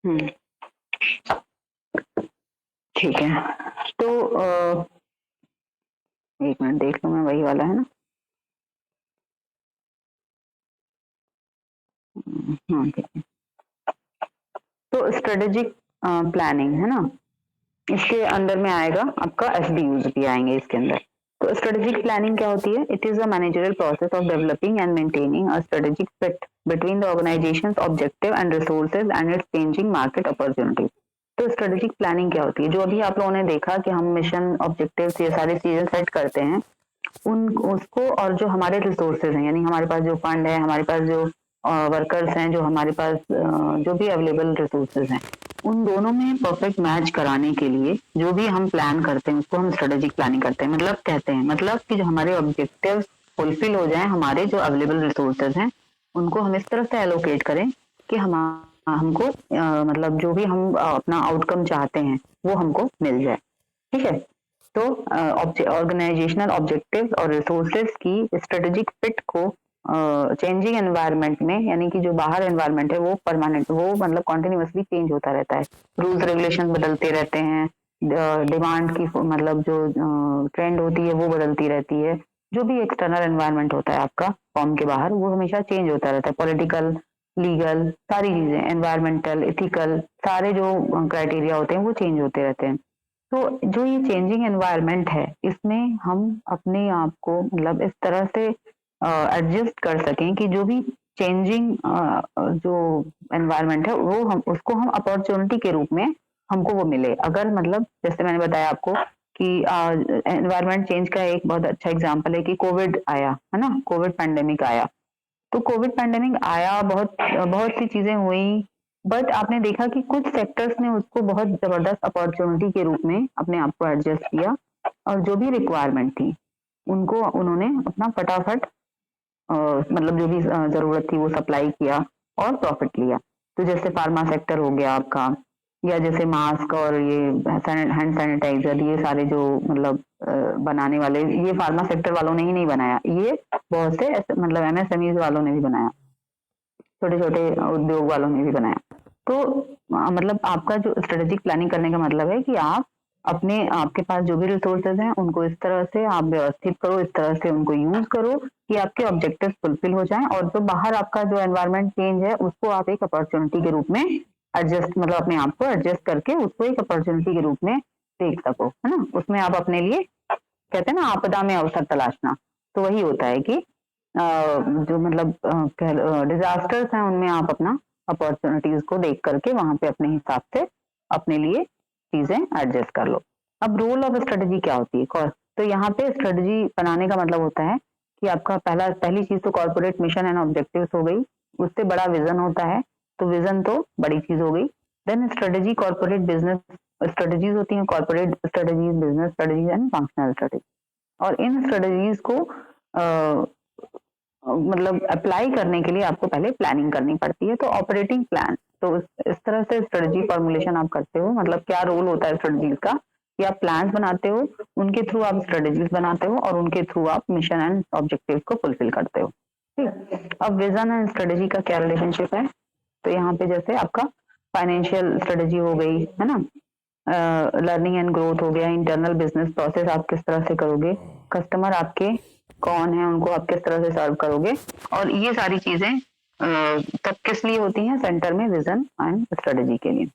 हम्म, ठीक है। तो एक मिनट देख लो, मैं वही वाला है ना। हाँ ठीक है। तो स्ट्रेटेजिक प्लानिंग है ना, इसके अंदर में आएगा आपका एसबीयूज भी आएंगे इसके अंदर। तो स्ट्रेटेजिक प्लानिंग क्या होती है? It is a managerial process of developing and maintaining a strategic fit between the organisations objective and resources and it's changing market opportunities. तो स्ट्रेटेजिक प्लानिंग क्या होती है? जो अभी आप लोगों ने देखा कि हम मिशन ऑब्जेक्टिव्स ये सारी चीजें सेट करते हैं, उन उसको, और जो हमारे रिसोर्सेज हैं, यानी हमारे पास जो फंड है, हमारे पास जो वर्कर्स हैं, जो हमारे पास जो भी अवेलेबल रिसोर्सेज हैं, उन दोनों में परफेक्ट मैच कराने के लिए जो भी हम प्लान करते हैं उसको हम स्ट्रेटेजिक प्लानिंग करते हैं। मतलब कहते हैं मतलब कि जो हमारे ऑब्जेक्टिव्स फुलफिल हो जाएं, हमारे जो अवेलेबल रिसोर्सेज हैं उनको हम इस तरह से एलोकेट करें कि हम हमको मतलब जो भी हम अपना आउटकम चाहते हैं वो हमको मिल जाए। ठीक है, तो ऑर्गेनाइजेशनल ऑब्जेक्टिव्स और रिसोर्सेज की स्ट्रेटेजिक फिट को चेंजिंग एनवायरनमेंट में, यानी कि जो बाहर एनवायरनमेंट है वो परमानेंट, वो मतलब कॉन्टिन्यूसली चेंज होता रहता है, रूल्स रेगुलेशन बदलते रहते हैं, डिमांड की मतलब जो ट्रेंड होती है वो बदलती रहती है, जो भी एक्सटर्नल एनवायरनमेंट होता है आपका फॉर्म के बाहर वो हमेशा चेंज होता रहता है, पॉलिटिकल, लीगल, सारी चीजें, एनवायरमेंटल, इथिकल, सारे जो क्राइटेरिया होते हैं वो चेंज होते रहते हैं। तो जो ये चेंजिंग एनवायरनमेंट है इसमें हम अपने आप को मतलब इस तरह से एडजस्ट कर सकें कि जो भी चेंजिंग जो एनवायरनमेंट है वो हम उसको हम अपॉर्चुनिटी के रूप में हमको वो मिले। अगर मतलब जैसे मैंने बताया आपको कि एनवायरनमेंट चेंज का एक बहुत अच्छा एग्जांपल है कि कोविड आया है ना, कोविड पैंडेमिक आया। तो कोविड पैंडेमिक आया, बहुत बहुत सी चीजें हुई, बट आपने देखा कि कुछ सेक्टर्स ने उसको बहुत जबरदस्त अपॉर्चुनिटी के रूप में अपने आप को एडजस्ट किया, और जो भी रिक्वायरमेंट थी उनको उन्होंने अपना फटाफट मतलब जो भी जरूरत थी वो सप्लाई किया और प्रॉफिट लिया। तो जैसे फार्मा सेक्टर हो गया आपका, या जैसे मास्क और ये हैंड सैनिटाइजर, ये सारे जो मतलब बनाने वाले, ये फार्मा सेक्टर वालों ने ही नहीं बनाया, ये बहुत से मतलब एमएसएमई वालों ने भी बनाया, छोटे छोटे उद्योग वालों ने भी बनाया। तो मतलब आपका जो स्ट्रेटेजिक प्लानिंग करने का मतलब है कि आप अपने आपके पास जो भी रिसोर्सेज हैं उनको इस तरह से आप व्यवस्थित करो, इस तरह से उनको यूज करो कि आपके ऑब्जेक्टिव फुलफिल हो जाएं, और जो बाहर आपका जो एनवायरमेंट चेंज है उसको आप एक अपॉर्चुनिटी के रूप में एडजस्ट, मतलब अपने आप को एडजस्ट करके उसको एक अपॉर्चुनिटी के रूप में देख सको, है ना। उसमें आप अपने लिए, कहते हैं ना, आपदा में अवसर तलाशना, तो वही होता है कि जो मतलब डिजास्टर्स हैं उनमें आप अपना अपॉर्चुनिटीज को देख करके वहां पे अपने हिसाब से अपने लिए चीजें एडजस्ट कर लो। अब रोल ऑफ स्ट्रेटजी क्या होती है? तो यहाँ पे स्ट्रेटजी बनाने का मतलब होता है कि आपका पहली चीज तो कॉर्पोरेट मिशन एंड ऑब्जेक्टिव्स हो गई, उससे बड़ा विजन होता है, तो विजन तो बड़ी चीज हो गई। Then strategy corporate business strategies होती हैं, corporate strategies, business strategies and functional strategy. और इन स्ट्रेटजीज को मतलब अप्लाई करने के लिए आपको पहले प्लानिंग करनी पड़ती है, तो ऑपरेटिंग प्लान। तो इस तरह से स्ट्रेटजी फॉर्मुलेशन आप करते हो, मतलब क्या रोल होता है स्ट्रेटजीज का कि आप प्लान्स बनाते हो, उनके थ्रू आप स्ट्रेटजीज बनाते हो और उनके थ्रू आप मिशन एंड ऑब्जेक्टिव को फुलफिल करते हो। ठीक, अब विजन एंड स्ट्रेटजी का क्या रिलेशनशिप है? तो यहाँ पे जैसे आपका फाइनेंशियल स्ट्रेटजी हो गई, है ना, लर्निंग एंड ग्रोथ हो गया, इंटरनल बिजनेस प्रोसेस आप किस तरह से करोगे, कस्टमर आपके कौन है, उनको आप किस तरह से सर्व करोगे, और ये सारी चीजें तब किस लिए होती हैं? सेंटर में विजन एंड स्ट्रेटजी के लिए।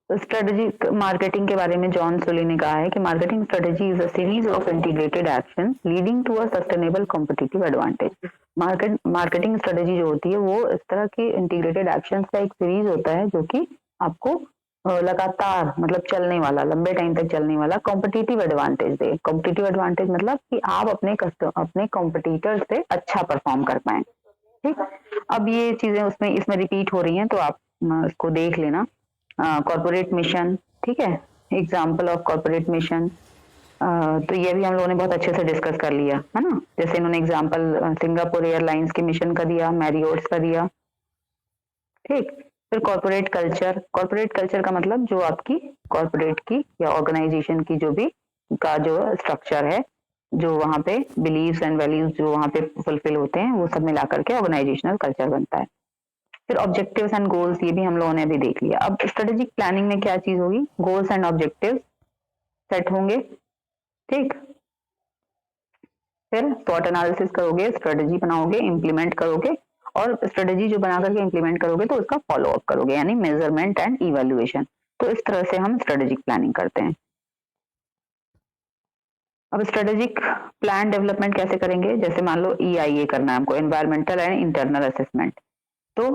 स्ट्रेटजी मार्केटिंग के बारे में जॉन सोली ने कहा है कि marketing strategy is a series of integrated actions leading to a sustainable competitive advantage. Marketing strategy जो होती है वो इस तरह के इंटीग्रेटेड एक्शंस का एक सीरीज होता है जो कि आपको लगातार मतलब चलने वाला, लंबे टाइम तक चलने वाला कॉम्पिटिटिव एडवांटेज दे। कॉम्पिटिटिव एडवांटेज मतलब कि आप अपने कॉम्पिटिटर से अच्छा परफॉर्म कर पाए। ठीक, अब ये चीजें उसमें इसमें रिपीट हो रही हैं, तो आप इसको देख लेना। कॉर्पोरेट मिशन, ठीक है, एग्जाम्पल ऑफ कॉर्पोरेट मिशन, तो ये भी हम लोगों ने बहुत अच्छे से डिस्कस कर लिया, है ना। जैसे इन्होंने एग्जाम्पल सिंगापुर एयरलाइंस के मिशन का दिया, मैरियोट्स का दिया। ठीक, फिर कॉर्पोरेट कल्चर का मतलब जो आपकी कॉर्पोरेट की या ऑर्गेनाइजेशन की जो भी का जो स्ट्रक्चर है, जो वहां पे बिलीव्स एंड वैल्यूज जो वहां पे फुलफिल होते हैं, वो सब मिला करके ऑर्गेनाइजेशनल कल्चर बनता है। फिर ऑब्जेक्टिव्स एंड गोल्स, ये भी हम लोगों ने अभी देख लिया। अब स्ट्रेटेजिक प्लानिंग में क्या चीज होगी? गोल्स एंड ऑब्जेक्टिव्स सेट होंगे। ठीक, फिर स्वॉट एनालिसिस करोगे, स्ट्रेटेजी बनाओगे, इंप्लीमेंट करोगे, और स्ट्रेटेजी जो बना करके इंप्लीमेंट करोगे तो उसका फॉलो अप करोगे, यानी मेजरमेंट एंड इवेल्युएशन। तो इस तरह से हम स्ट्रेटेजिक प्लानिंग करते हैं। अब स्ट्रेटेजिक प्लान डेवलपमेंट कैसे करेंगे? जैसे मान लो EIA करना है हमको, एनवायरमेंटल एंड इंटरनल असेसमेंट। तो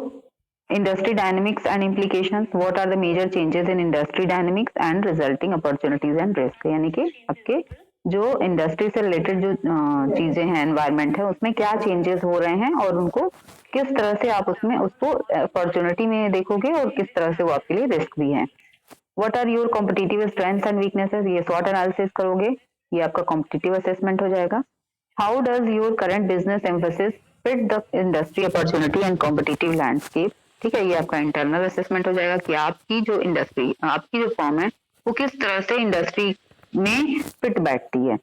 industry dynamics and implications, what are the major changes in industry dynamics and resulting opportunities and risk, यानी कि आपके जो इंडस्ट्री से रिलेटेड जो चीजें हैं, एनवायरमेंट है, उसमें क्या चेंजेस हो रहे हैं और उनको किस तरह से आप उसमें उसको अपॉर्चुनिटी में देखोगे और किस तरह से वो आपके लिए रिस्क भी है। What are your competitive strengths and weaknesses, ये स्वॉट एनालिसिस करोगे, ये आपका कॉम्पिटिटिव असेसमेंट हो जाएगा। How does your current business emphasis fit the industry opportunity and competitive landscape, ठीक है, ये आपका इंटरनल असेसमेंट हो जाएगा कि आपकी जो इंडस्ट्री, आपकी जो फॉर्म है, वो किस तरह से इंडस्ट्री में फिट बैठती है।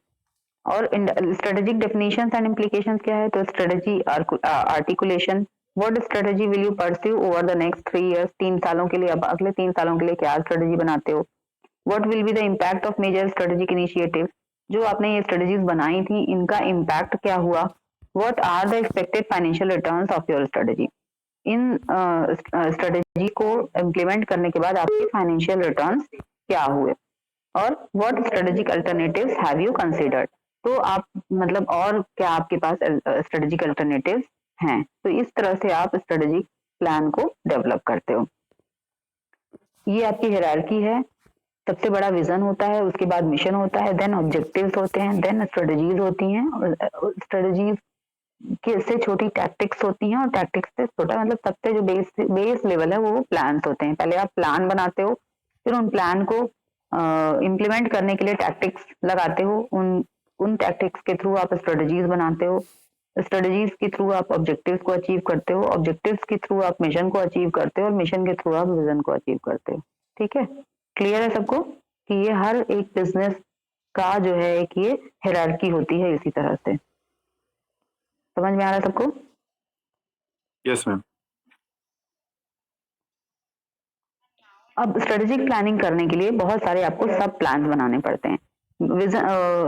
और स्ट्रेटेजिक डेफिनेशंस एंड इम्प्लीकेशंस क्या है? तो strategy articulation, what strategy will you pursue over the next 3 years, 3 सालों के लिए, अब अगले 3 सालों के लिए क्या स्ट्रेटेजी बनाते हो। What will be the impact of major strategic initiative, जो आपने ये स्ट्रेटेजीज बनाई थी इनका इम्पैक्ट क्या हुआ। What are the expected financial returns of your strategy, इन स्ट्रेटेजी को इम्प्लीमेंट करने के बाद आपके फाइनेंशियल रिटर्न्स क्या हुए। और what strategic alternatives have you considered, तो आप मतलब और क्या आपके पास स्ट्रेटेजिक अल्टरनेटिव्स हैं। तो इस तरह से आप स्ट्रेटेजिक प्लान को डेवलप करते हो। ये आपकी हायरार्की है। सबसे बड़ा विजन होता है, उसके बाद मिशन होता है, देन ऑब्जेक्टिव्स होते हैं, देन स्ट्रेटेजीज होती हैं, और स्ट्रेटेजीज के से छोटी टैक्टिक्स होती हैं, और टैक्टिक्स से छोटा मतलब सबसे जो बेस लेवल है वो प्लान्स होते हैं। पहले आप प्लान बनाते हो, फिर उन प्लान को इम्प्लीमेंट करने के लिए टैक्टिक्स लगाते हो, उन टैक्टिक्स के थ्रू आप स्ट्रेटजीज बनाते हो, स्ट्रेटजीज के थ्रू आप ऑब्जेक्टिव्स को अचीव करते हो, ऑब्जेक्टिव्स के थ्रू आप मिशन को अचीव करते हो और मिशन के थ्रू आप विजन को अचीव करते हो। ठीक है, क्लियर है सबको कि ये हर एक बिजनेस का जो है एक ये हायरार्की होती है इसी तरह से। समझ में आ रहा है सबको? Yes ma'am. अब स्ट्रेटेजिक प्लानिंग करने के लिए बहुत सारे आपको सब प्लान बनाने पड़ते हैं। विजन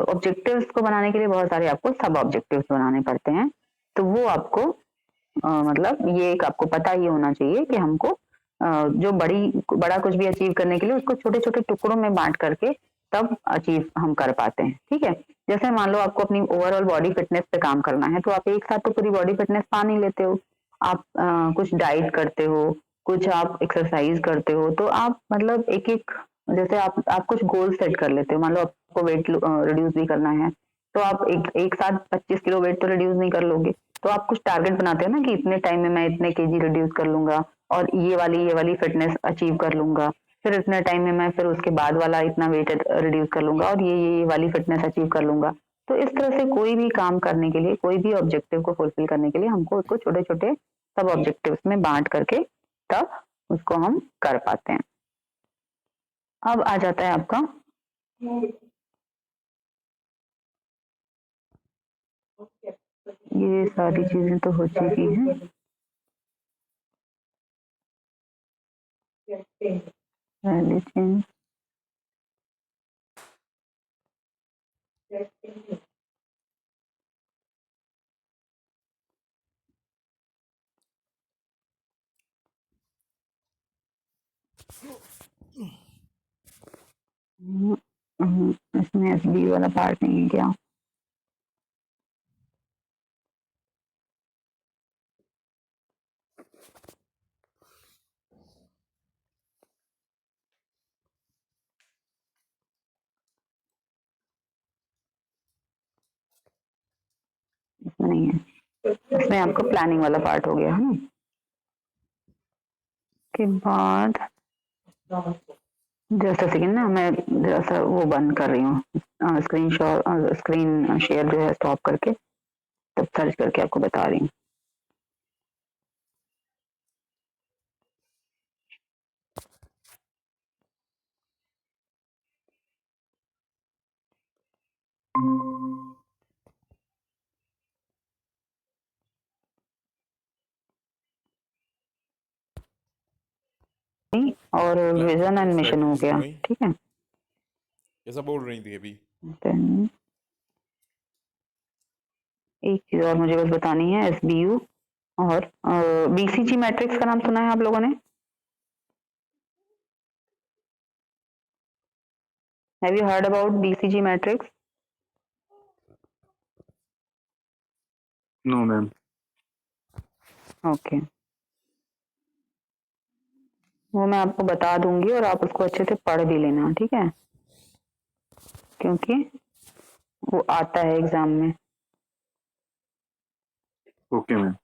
ऑब्जेक्टिव्स को बनाने के लिए बहुत सारे आपको सब ऑब्जेक्टिव्स बनाने पड़ते हैं। तो वो आपको मतलब ये एक आपको पता ही होना चाहिए कि हमको जो बड़ा कुछ भी अचीव करने के लिए उसको छोटे छोटे टुकड़ों में बांट करके तब अचीव हम कर पाते हैं। ठीक है, जैसे मान लो आपको अपनी ओवरऑल बॉडी फिटनेस पे काम करना है, तो आप एक साथ तो पूरी बॉडी फिटनेस पा नहीं लेते हो। आप कुछ डाइट करते हो, कुछ आप एक्सरसाइज करते हो, तो आप मतलब एक एक जैसे आप कुछ गोल सेट कर लेते हो। मान लो आपको वेट रिड्यूस भी करना है, तो आप एक साथ 25 किलो वेट तो रिड्यूस नहीं कर लोगे। तो आप कुछ टारगेट बनाते हो ना कि इतने टाइम में मैं इतने केजी रिड्यूस कर लूंगा और ये वाली फिटनेस अचीव कर लूंगा, फिर इतने टाइम में मैं फिर उसके बाद वाला इतना वेट रिड्यूस कर लूंगा और ये वाली फिटनेस अचीव कर लूंगा। तो इस तरह से कोई भी काम करने के लिए, कोई भी ऑब्जेक्टिव को फुलफिल करने के लिए हमको उसको छोटे छोटे सब ऑब्जेक्टिव्स में बांट करके तब उसको हम कर पाते हैं। अब आ जाता है आपका ये सारी चीजें तो हो चुकी हैं। पहले चेंज इसमें एसबी वाला पार्ट नहीं है क्या? इसमें नहीं है, इसमें आपका प्लानिंग वाला पार्ट हो गया है ना। के बाद जस्ट सेकेंड ना, मैं जरा सा वो बंद कर रही हूँ, स्क्रीन शेयर जो है स्टॉप करके तब सर्च करके आपको बता रही हूँ। और विजन एंड मिशन हो गया। ठीक है, जैसा बोल रही थी अभी। Then, एक चीज और मुझे बस बतानी है, एसबीयू और बीसीजी मैट्रिक्स का नाम सुना है आप लोगों ने? Have you heard about BCG matrix? No ma'am. Okay, वो मैं आपको बता दूंगी और आप उसको अच्छे से पढ़ भी लेना, ठीक है, क्योंकि वो आता है एग्जाम में। Okay ma'am.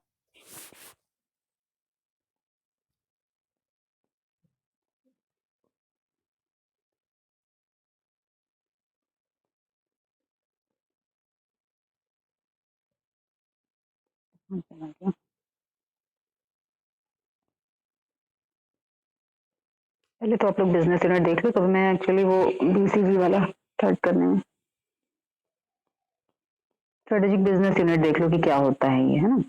पहले तो आप लोग बिजनेस यूनिट देख लो, तो मैं एक्चुअली वो बीसीजी वाला स्टार्ट करने में स्ट्रेटेजिक बिजनेस यूनिट देख लो कि क्या होता है ये, है ना।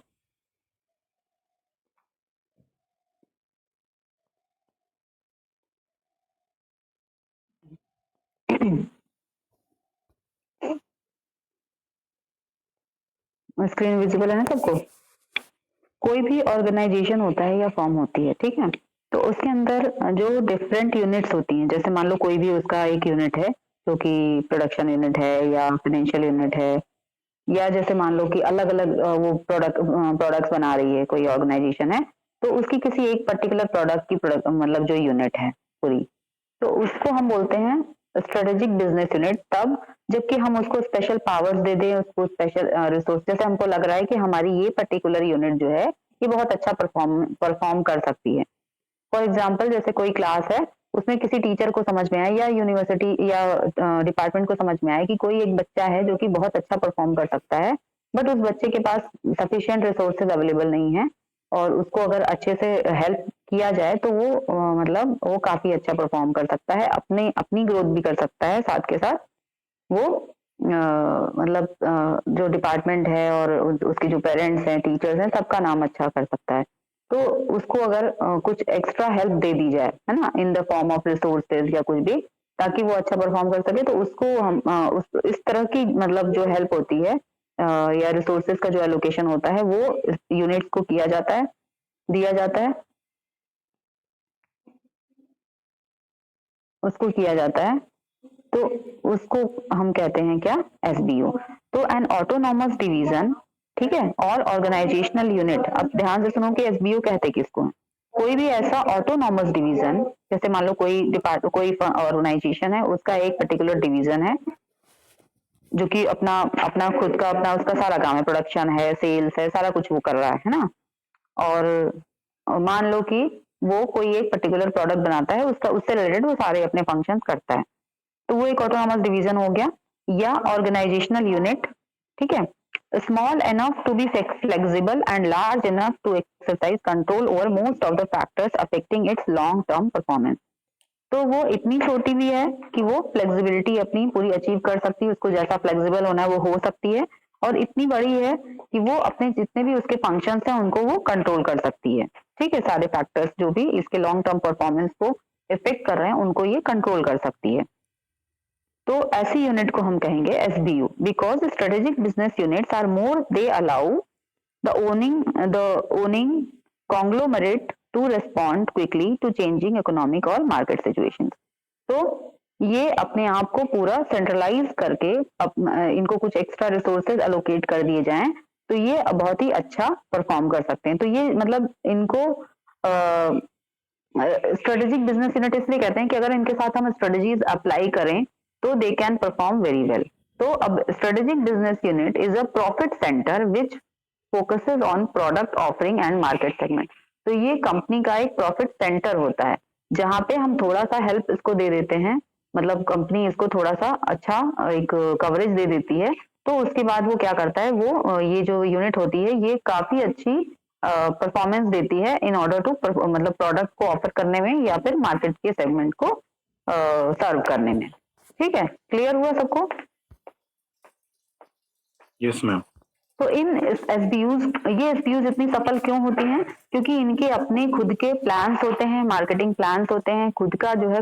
स्क्रीन विजिबल है ना सबको? कोई भी ऑर्गेनाइजेशन होता है या फॉर्म होती है, ठीक है, तो उसके अंदर जो डिफरेंट यूनिट्स होती हैं, जैसे मान लो कोई भी उसका एक यूनिट है जो कि प्रोडक्शन यूनिट है या फाइनेंशियल यूनिट है, या जैसे मान लो कि अलग अलग वो प्रोडक्ट्स बना रही है कोई ऑर्गेनाइजेशन है, तो उसकी किसी एक पर्टिकुलर प्रोडक्ट की प्रोडक्ट मतलब जो यूनिट है पूरी, तो उसको हम बोलते हैं स्ट्रेटेजिक बिजनेस यूनिट। तब जबकि हम उसको स्पेशल पावर्स दे दें, उसको स्पेशल रिसोर्स, जैसे हमको लग रहा है कि हमारी ये पर्टिकुलर यूनिट जो है ये बहुत अच्छा परफॉर्म कर सकती है। फॉर एग्जाम्पल जैसे कोई क्लास है, उसमें किसी टीचर को समझ में आए या यूनिवर्सिटी या डिपार्टमेंट को समझ में आए कि कोई एक बच्चा है जो कि बहुत अच्छा परफॉर्म कर सकता है, बट उस बच्चे के पास सफिशिएंट रिसोर्सेज अवेलेबल नहीं है, और उसको अगर अच्छे से हेल्प किया जाए तो वो मतलब वो काफी अच्छा परफॉर्म कर सकता है, अपनी ग्रोथ भी कर सकता है, साथ के साथ वो मतलब जो डिपार्टमेंट है और उसके जो पेरेंट्स हैं, टीचर्स हैं, सबका नाम अच्छा कर सकता है। तो उसको अगर कुछ एक्स्ट्रा हेल्प दे दी जाए, है ना, in the form of resources या कुछ भी, ताकि वो अच्छा परफॉर्म कर सके, तो उसको हम इस तरह की मतलब जो हेल्प होती है या रिसोर्सेज का जो एलोकेशन होता है वो यूनिट्स को किया जाता है, दिया जाता है, उसको किया जाता है। तो उसको हम कहते हैं क्या, एसबीओ। तो एन ऑटोनॉमस डिवीजन, ठीक है, और ऑर्गेनाइजेशनल यूनिट। अब ध्यान से सुनो कि एसबीओ कहते किसको है। कोई भी ऐसा ऑटोनॉमस डिवीजन, जैसे मान लो कोई ऑर्गेनाइजेशन है, उसका एक पर्टिकुलर डिवीजन है जो कि अपना अपना खुद का अपना उसका सारा काम है, प्रोडक्शन है, सेल्स है, सारा कुछ वो कर रहा है ना। और मान लो कि वो कोई एक पर्टिकुलर प्रोडक्ट बनाता है, उसका उससे रिलेटेड वो सारे अपने फंक्शंस करता है, तो वो एक ऑटोनॉमस डिवीजन हो गया। या ऑर्गेनाइजेशनल यूनिट, ठीक है, small enough to be flexible and large enough to exercise control over most of the factors affecting its long term performance. तो वो इतनी छोटी भी है कि वो फ्लेक्सिबिलिटी अपनी पूरी अचीव कर सकती है, उसको जैसा फ्लेक्सिबल होना है वो हो सकती है, और इतनी बड़ी है कि वो अपने जितने भी उसके फंक्शंस हैं उनको वो कंट्रोल कर सकती है, ठीक है, सारे फैक्टर्स जो भी इसके लॉन्ग टर्म परफॉर्मेंस को इफेक्ट कर रहे हैं उनको ये कंट्रोल कर सकती है। तो ऐसी यूनिट को हम कहेंगे SBU, because strategic business units are more, they allow the owning conglomerate to respond quickly to changing economic or market situations. तो ये अपने आप को पूरा सेंट्रलाइज करके इनको कुछ एक्स्ट्रा रिसोर्सेज एलोकेट कर दिए जाएं तो ये बहुत ही अच्छा परफॉर्म कर सकते हैं। तो ये मतलब इनको स्ट्रेटेजिक बिजनेस यूनिट इसलिए कहते हैं कि अगर इनके साथ हम स्ट्रेटजीज अप्लाई करें तो they can perform very well. तो अब strategic business unit is a profit centre which focuses on product offering and market segment. तो ये कंपनी का एक प्रॉफिट सेंटर होता है जहां पे हम थोड़ा सा हेल्प इसको दे देते हैं, मतलब कंपनी इसको थोड़ा सा अच्छा एक कवरेज दे देती है, तो उसके बाद वो क्या करता है, वो ये जो यूनिट होती है ये काफी अच्छी परफॉर्मेंस देती है इन ऑर्डर टू मतलब प्रोडक्ट को ऑफर करने में या फिर मार्केट के सेगमेंट को सर्व करने में। ठीक है, क्लियर हुआ सबको? Yes ma'am. तो इन एसबीयूज, ये एसबीयूज इतनी सफल क्यों होती हैं? क्योंकि इनके अपने खुद के प्लान्स होते हैं, मार्केटिंग प्लान्स होते हैं, खुद का जो है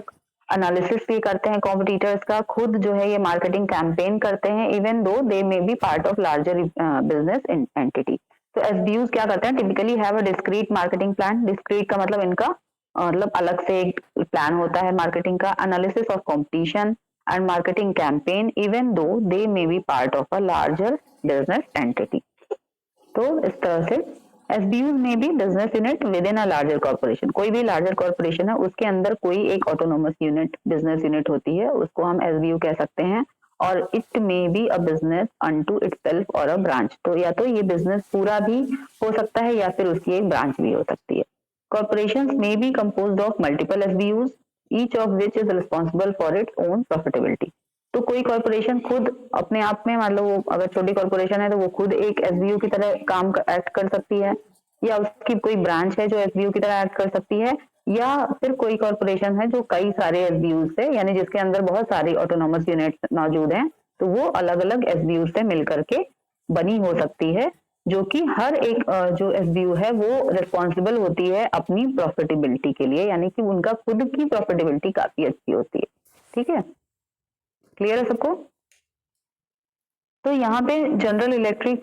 एनालिसिस भी करते हैं कॉम्पिटिटर्स का, खुद जो है ये मार्केटिंग कैंपेन करते हैं, even though they may be part of larger business entity. तो एसबीयूज क्या करते हैं, typically have a discrete marketing plan. Discrete का मतलब इनका मतलब अलग से एक प्लान होता है मार्केटिंग का, analysis of competition and marketing campaign even though they may be part of a larger business entity. तो इस तरह से एसबीयूज में भी business unit with in a larger corporation, कोई भी लार्जर कॉर्पोरेशन है उसके अंदर कोई एक ऑटोनोमस यूनिट बिजनेस यूनिट होती है, उसको हम एसबीयू कह सकते हैं। और it may be a business unto itself और अ ब्रांच। तो या तो ये बिजनेस पूरा भी हो सकता है या फिर उसकी एक ब्रांच भी हो सकती है। Corporations may be composed of multiple SBUs, each of which is responsible for its own profitability. तो कोई कॉर्पोरेशन खुद अपने आप में, मान लो अगर छोटी कॉर्पोरेशन है तो वो खुद एक एसबीयू की तरह काम एक्ट कर सकती है, या उसकी कोई ब्रांच है जो एसबीयू की तरह एक्ट कर सकती है, या फिर कोई कॉर्पोरेशन है जो कई सारे एसबीयू से, यानी जिसके अंदर बहुत सारी ऑटोनोमस यूनिट्स मौजूद हैं, तो वो अलग अलग एसबीयू से मिलकर के बनी हो सकती है, जो कि हर एक जो एसबीयू है वो रिस्पॉन्सिबल होती है अपनी प्रॉफिटेबिलिटी के लिए, यानी कि उनका खुद की प्रॉफिटेबिलिटी काफी अच्छी होती है। ठीक है, क्लियर है सबको? तो यहाँ पे जनरल इलेक्ट्रिक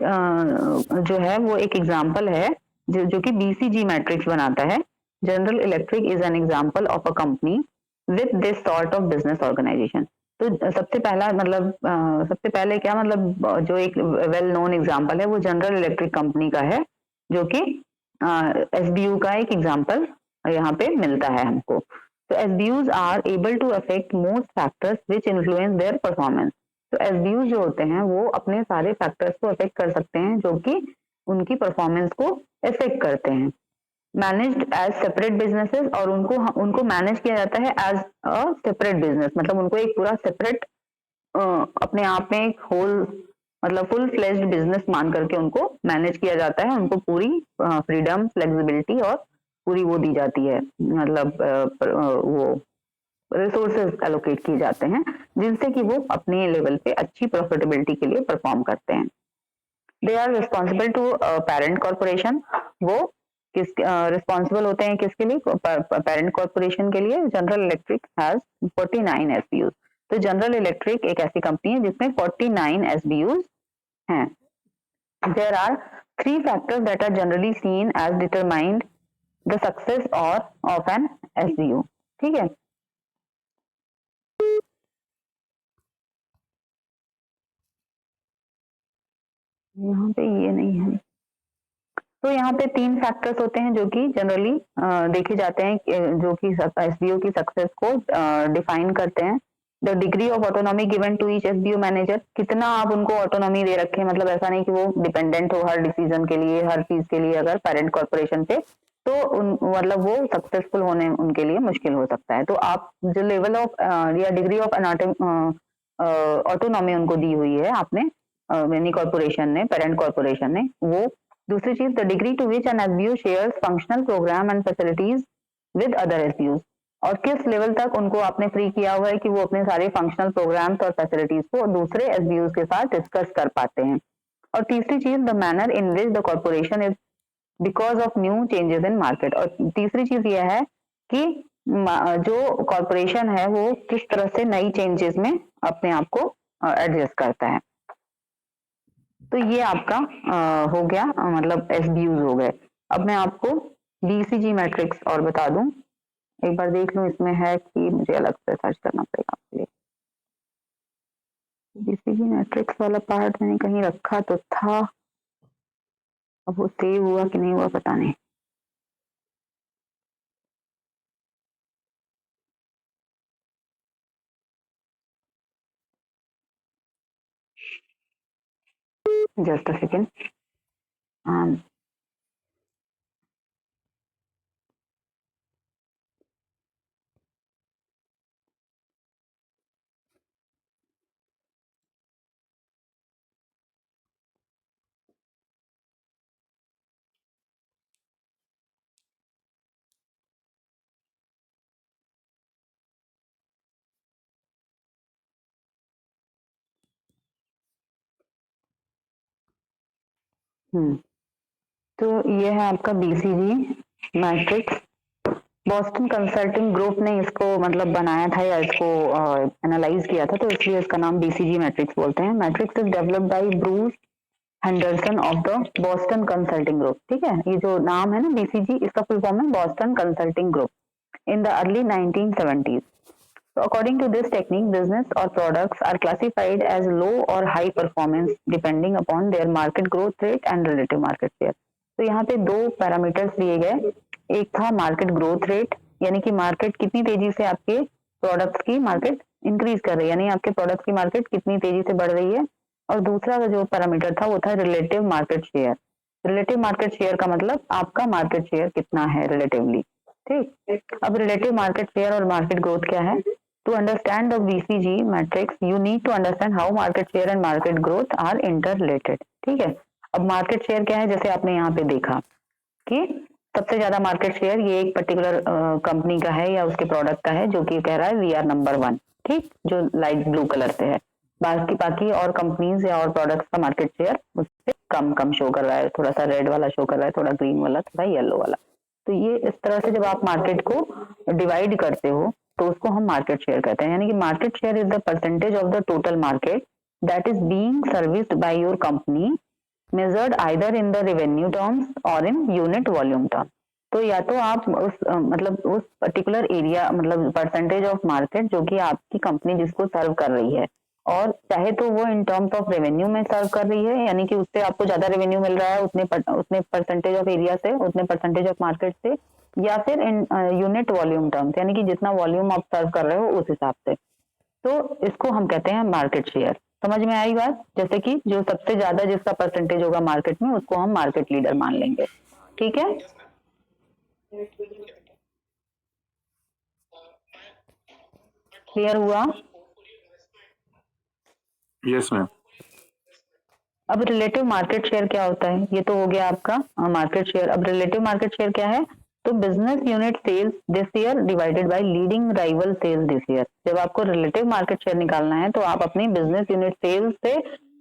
जो है वो एक एग्जांपल है जो कि बीसीजी मैट्रिक्स बनाता है। General Electric is an example of a company with this sort of business organisation. तो सबसे पहला मतलब सबसे पहले क्या मतलब जो एक वेल नोन एग्जांपल है वो जनरल इलेक्ट्रिक कंपनी का है, जो कि एसबीयू का एक एग्जांपल यहाँ पे मिलता है हमको। तो SBUs are able to affect most factors which influence their performance. तो एसबीयू जो होते हैं वो अपने सारे फैक्टर्स को अफेक्ट कर सकते हैं जो कि उनकी परफॉर्मेंस को अफेक्ट करते हैं। मैनेज्ड एज सेपरेट बिजनेसेस, और उनको मैनेज किया जाता है एज अ सेपरेट बिजनेस, मतलब उनको एक पूरा सेपरेट अपने आप में एक होल मतलब फुल फ्लेज्ड बिजनेस मान करके उनको मैनेज किया जाता है। उनको पूरी फ्रीडम, फ्लेक्सिबिलिटी और पूरी वो दी जाती है, मतलब वो रिसोर्सेज एलोकेट किए जाते हैं जिनसे कि वो अपने लेवल पे अच्छी प्रॉफिटेबिलिटी के लिए परफॉर्म करते हैं। They are responsible to parent corporation, वो किस रिस्पॉन्सिबल होते हैं किसके लिए? पेरेंट कॉर्पोरेशन के लिए। General electric has 49 एसबीयूज। तो जनरल इलेक्ट्रिक एक ऐसी कंपनी है जिसमें 49 एसबीयूज हैं। There are 3 factors that are generally seen as determined the success or of an SBU. ठीक है, यहाँ पे ये नहीं है। तो यहाँ पे 3 फैक्टर्स होते हैं जो कि जनरली देखे जाते हैं जो कि एसबीओ की सक्सेस को डिफाइन करते हैं। The degree of autonomy given to each SBO manager, कितना आप उनको ऑटोनॉमी दे रखे हैं, मतलब ऐसा नहीं कि वो डिपेंडेंट हो हर डिसीजन के लिए, हर चीज के लिए अगर पेरेंट कॉर्पोरेशन पे, तो मतलब वो सक्सेसफुल होने उनके लिए मुश्किल हो सकता है। तो आप जो लेवल ऑफ या डिग्री ऑफ ऑटोनॉमी उनको दी हुई है आपने यानी कॉर्पोरेशन ने, पेरेंट कॉर्पोरेशन ने, वो। दूसरी चीज, the degree to which an SBU shares functional programme and facilities with other SBUs, और किस लेवल तक उनको आपने फ्री किया हुआ है कि वो अपने सारे फंक्शनल प्रोग्राम्स और फैसिलिटीज को दूसरे एसबीयूज के साथ डिस्कस कर पाते हैं। और तीसरी चीज, the manner in which the corporation is because of new changes in market, और तीसरी चीज यह है कि जो कॉर्पोरेशन है वो किस तरह से नई चेंजेस में अपने आप को एडजस्ट करता है। तो ये आपका हो गया मतलब एसबीयूज हो गए। अब मैं आपको बीसीजी मैट्रिक्स और बता दूं, एक बार देख लूं इसमें है कि मुझे अलग से सर्च करना पड़ेगा आपके लिए। बीसीजी मैट्रिक्स वाला पार्ट मैंने कहीं रखा तो था, अब वो सेव हुआ कि नहीं हुआ पता नहीं। Just a second. तो ये है आपका BCG matrix. Boston consulting group ने इसको मतलब बनाया था या इसको एनालाइज किया था, तो इसलिए इसका नाम बीसीजी मैट्रिक्स बोलते हैं। Matrix is developed by Bruce Henderson of the Boston consulting group. ठीक है, ये जो नाम है ना बीसीजी, इसका फुल फॉर्म है Boston consulting group in the early 1970s। So according to this technique, business or products are classified as low or high performance depending upon their market growth rate and relative market share. तो यहाँ पे 2 पैरामीटर्स दिए गए, एक था मार्केट ग्रोथ रेट, यानी कि मार्केट कितनी तेजी से आपके प्रोडक्ट्स की मार्केट इंक्रीज कर रही है, यानी आपके प्रोडक्ट्स की मार्केट कितनी तेजी से बढ़ रही है। और दूसरा जो पैरामीटर था वो था relative market share. Relative market share का मतलब आपका मार्केट शेयर कितना है रिलेटिवली। ठीक, अब रिलेटिव मार्केट शेयर और मार्केट ग्रोथ क्या है? To understand the BCG matrix, you need to understand how market share and market growth are interrelated. ठीक है, अब मार्केट शेयर क्या है? जैसे आपने यहाँ पे देखा कि सबसे ज्यादा मार्केट शेयर ये एक पर्टिकुलर कंपनी का है या उसके प्रोडक्ट का है, जो कि कह रहा है वी आर नंबर 1। ठीक, जो लाइट ब्लू कलर से है। बाकी बाकी और कंपनीज या और प्रोडक्ट्स का मार्केट शेयर उससे कम कम शो कर रहा है, थोड़ा सा रेड वाला शो कर रहा है, थोड़ा ग्रीन वाला, थोड़ा येलो वाला। तो ये इस तरह से जब आप मार्केट को डिवाइड करते हो तो उसको हम मार्केट शेयर कहते हैं। यानी कि market share is the percentage of the total market that is being serviced by your company, measured either in the revenue terms और इन यूनिट वॉल्यूम टर्म। तो या तो आप उस मतलब उस पर्टिकुलर एरिया मतलब परसेंटेज ऑफ मार्केट जो कि आपकी कंपनी जिसको सर्व कर रही है, और चाहे तो वो इन टर्म्स ऑफ रेवेन्यू में सर्व कर रही है, यानी कि उससे आपको ज्यादा रेवेन्यू मिल रहा है उतने परसेंटेज ऑफ एरिया से, उतने परसेंटेज ऑफ मार्केट से, या फिर इन यूनिट वॉल्यूम टर्म्स, यानी कि जितना वॉल्यूम आप सर्व कर रहे हो उस हिसाब से। तो इसको हम कहते हैं मार्केट शेयर। समझ में आई बात? जैसे कि जो सबसे ज्यादा जिसका परसेंटेज होगा मार्केट में उसको हम मार्केट लीडर मान लेंगे। ठीक है, क्लियर हुआ? Yes ma'am. अब रिलेटिव मार्केट शेयर क्या होता है? ये तो हो गया आपका मार्केट शेयर। अब रिलेटिव मार्केट शेयर क्या है? तो business unit sales this year divided by leading rival sales this year. जब आपको रिलेटिव मार्केट शेयर निकालना है तो आप अपनी बिजनेस यूनिट सेल्स से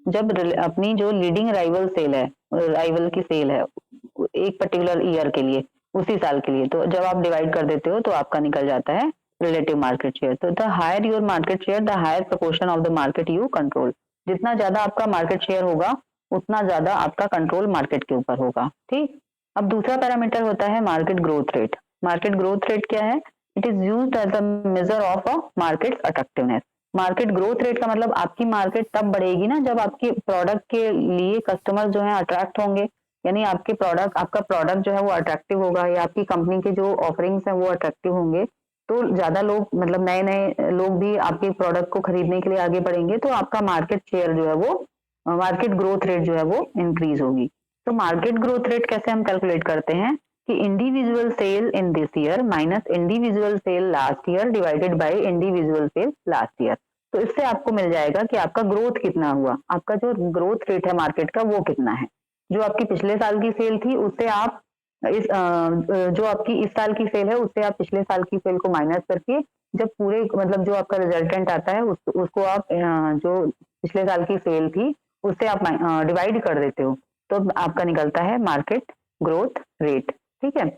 जब अपनी जो लीडिंग राइवल सेल है, राइवल की सेल है एक पर्टिकुलर ईयर के लिए, उसी साल के लिए, तो जब आप डिवाइड कर देते हो तो आपका निकल जाता है रिलेटिव मार्केट शेयर। तो the higher your market share the higher proportion of the market you control. जितना ज्यादा आपका मार्केट शेयर होगा उतना ज्यादा आपका कंट्रोल मार्केट के ऊपर होगा। ठीक। अब दूसरा पैरामीटर होता है market growth rate. Market growth rate क्या है? It is used as a measure of a market attractiveness. Market growth rate का मतलब आपकी मार्केट तब बढ़ेगी ना जब आपके प्रोडक्ट के लिए कस्टमर जो है अट्रैक्ट होंगे, यानी आपके प्रोडक्ट, आपका प्रोडक्ट जो है वो अट्रैक्टिव होगा या आपकी कंपनी के जो ऑफरिंग्स हैं वो अट्रैक्टिव होंगे, तो ज्यादा लोग, मतलब नए नए लोग भी आपके प्रोडक्ट को खरीदने के लिए आगे बढ़ेंगे, तो आपका मार्केट शेयर जो है वो, मार्केट ग्रोथ रेट जो है वो इंक्रीज होगी। तो मार्केट ग्रोथ रेट कैसे हम कैलकुलेट करते हैं कि individual sale in this year minus individual sale last year divided by individual sale last year. तो इससे आपको मिल जाएगा कि आपका ग्रोथ कितना हुआ, आपका जो ग्रोथ रेट है मार्केट का वो कितना है। जो आपकी पिछले साल की सेल थी उससे आप जो आपकी इस साल की सेल है उससे आप पिछले साल की सेल को माइनस करके जब पूरे, मतलब जो आपका रिजल्टेंट आता है उसको आप जो पिछले साल की सेल थी उससे आप डिवाइड कर देते हो, तो आपका निकलता है मार्केट ग्रोथ रेट। ठीक है।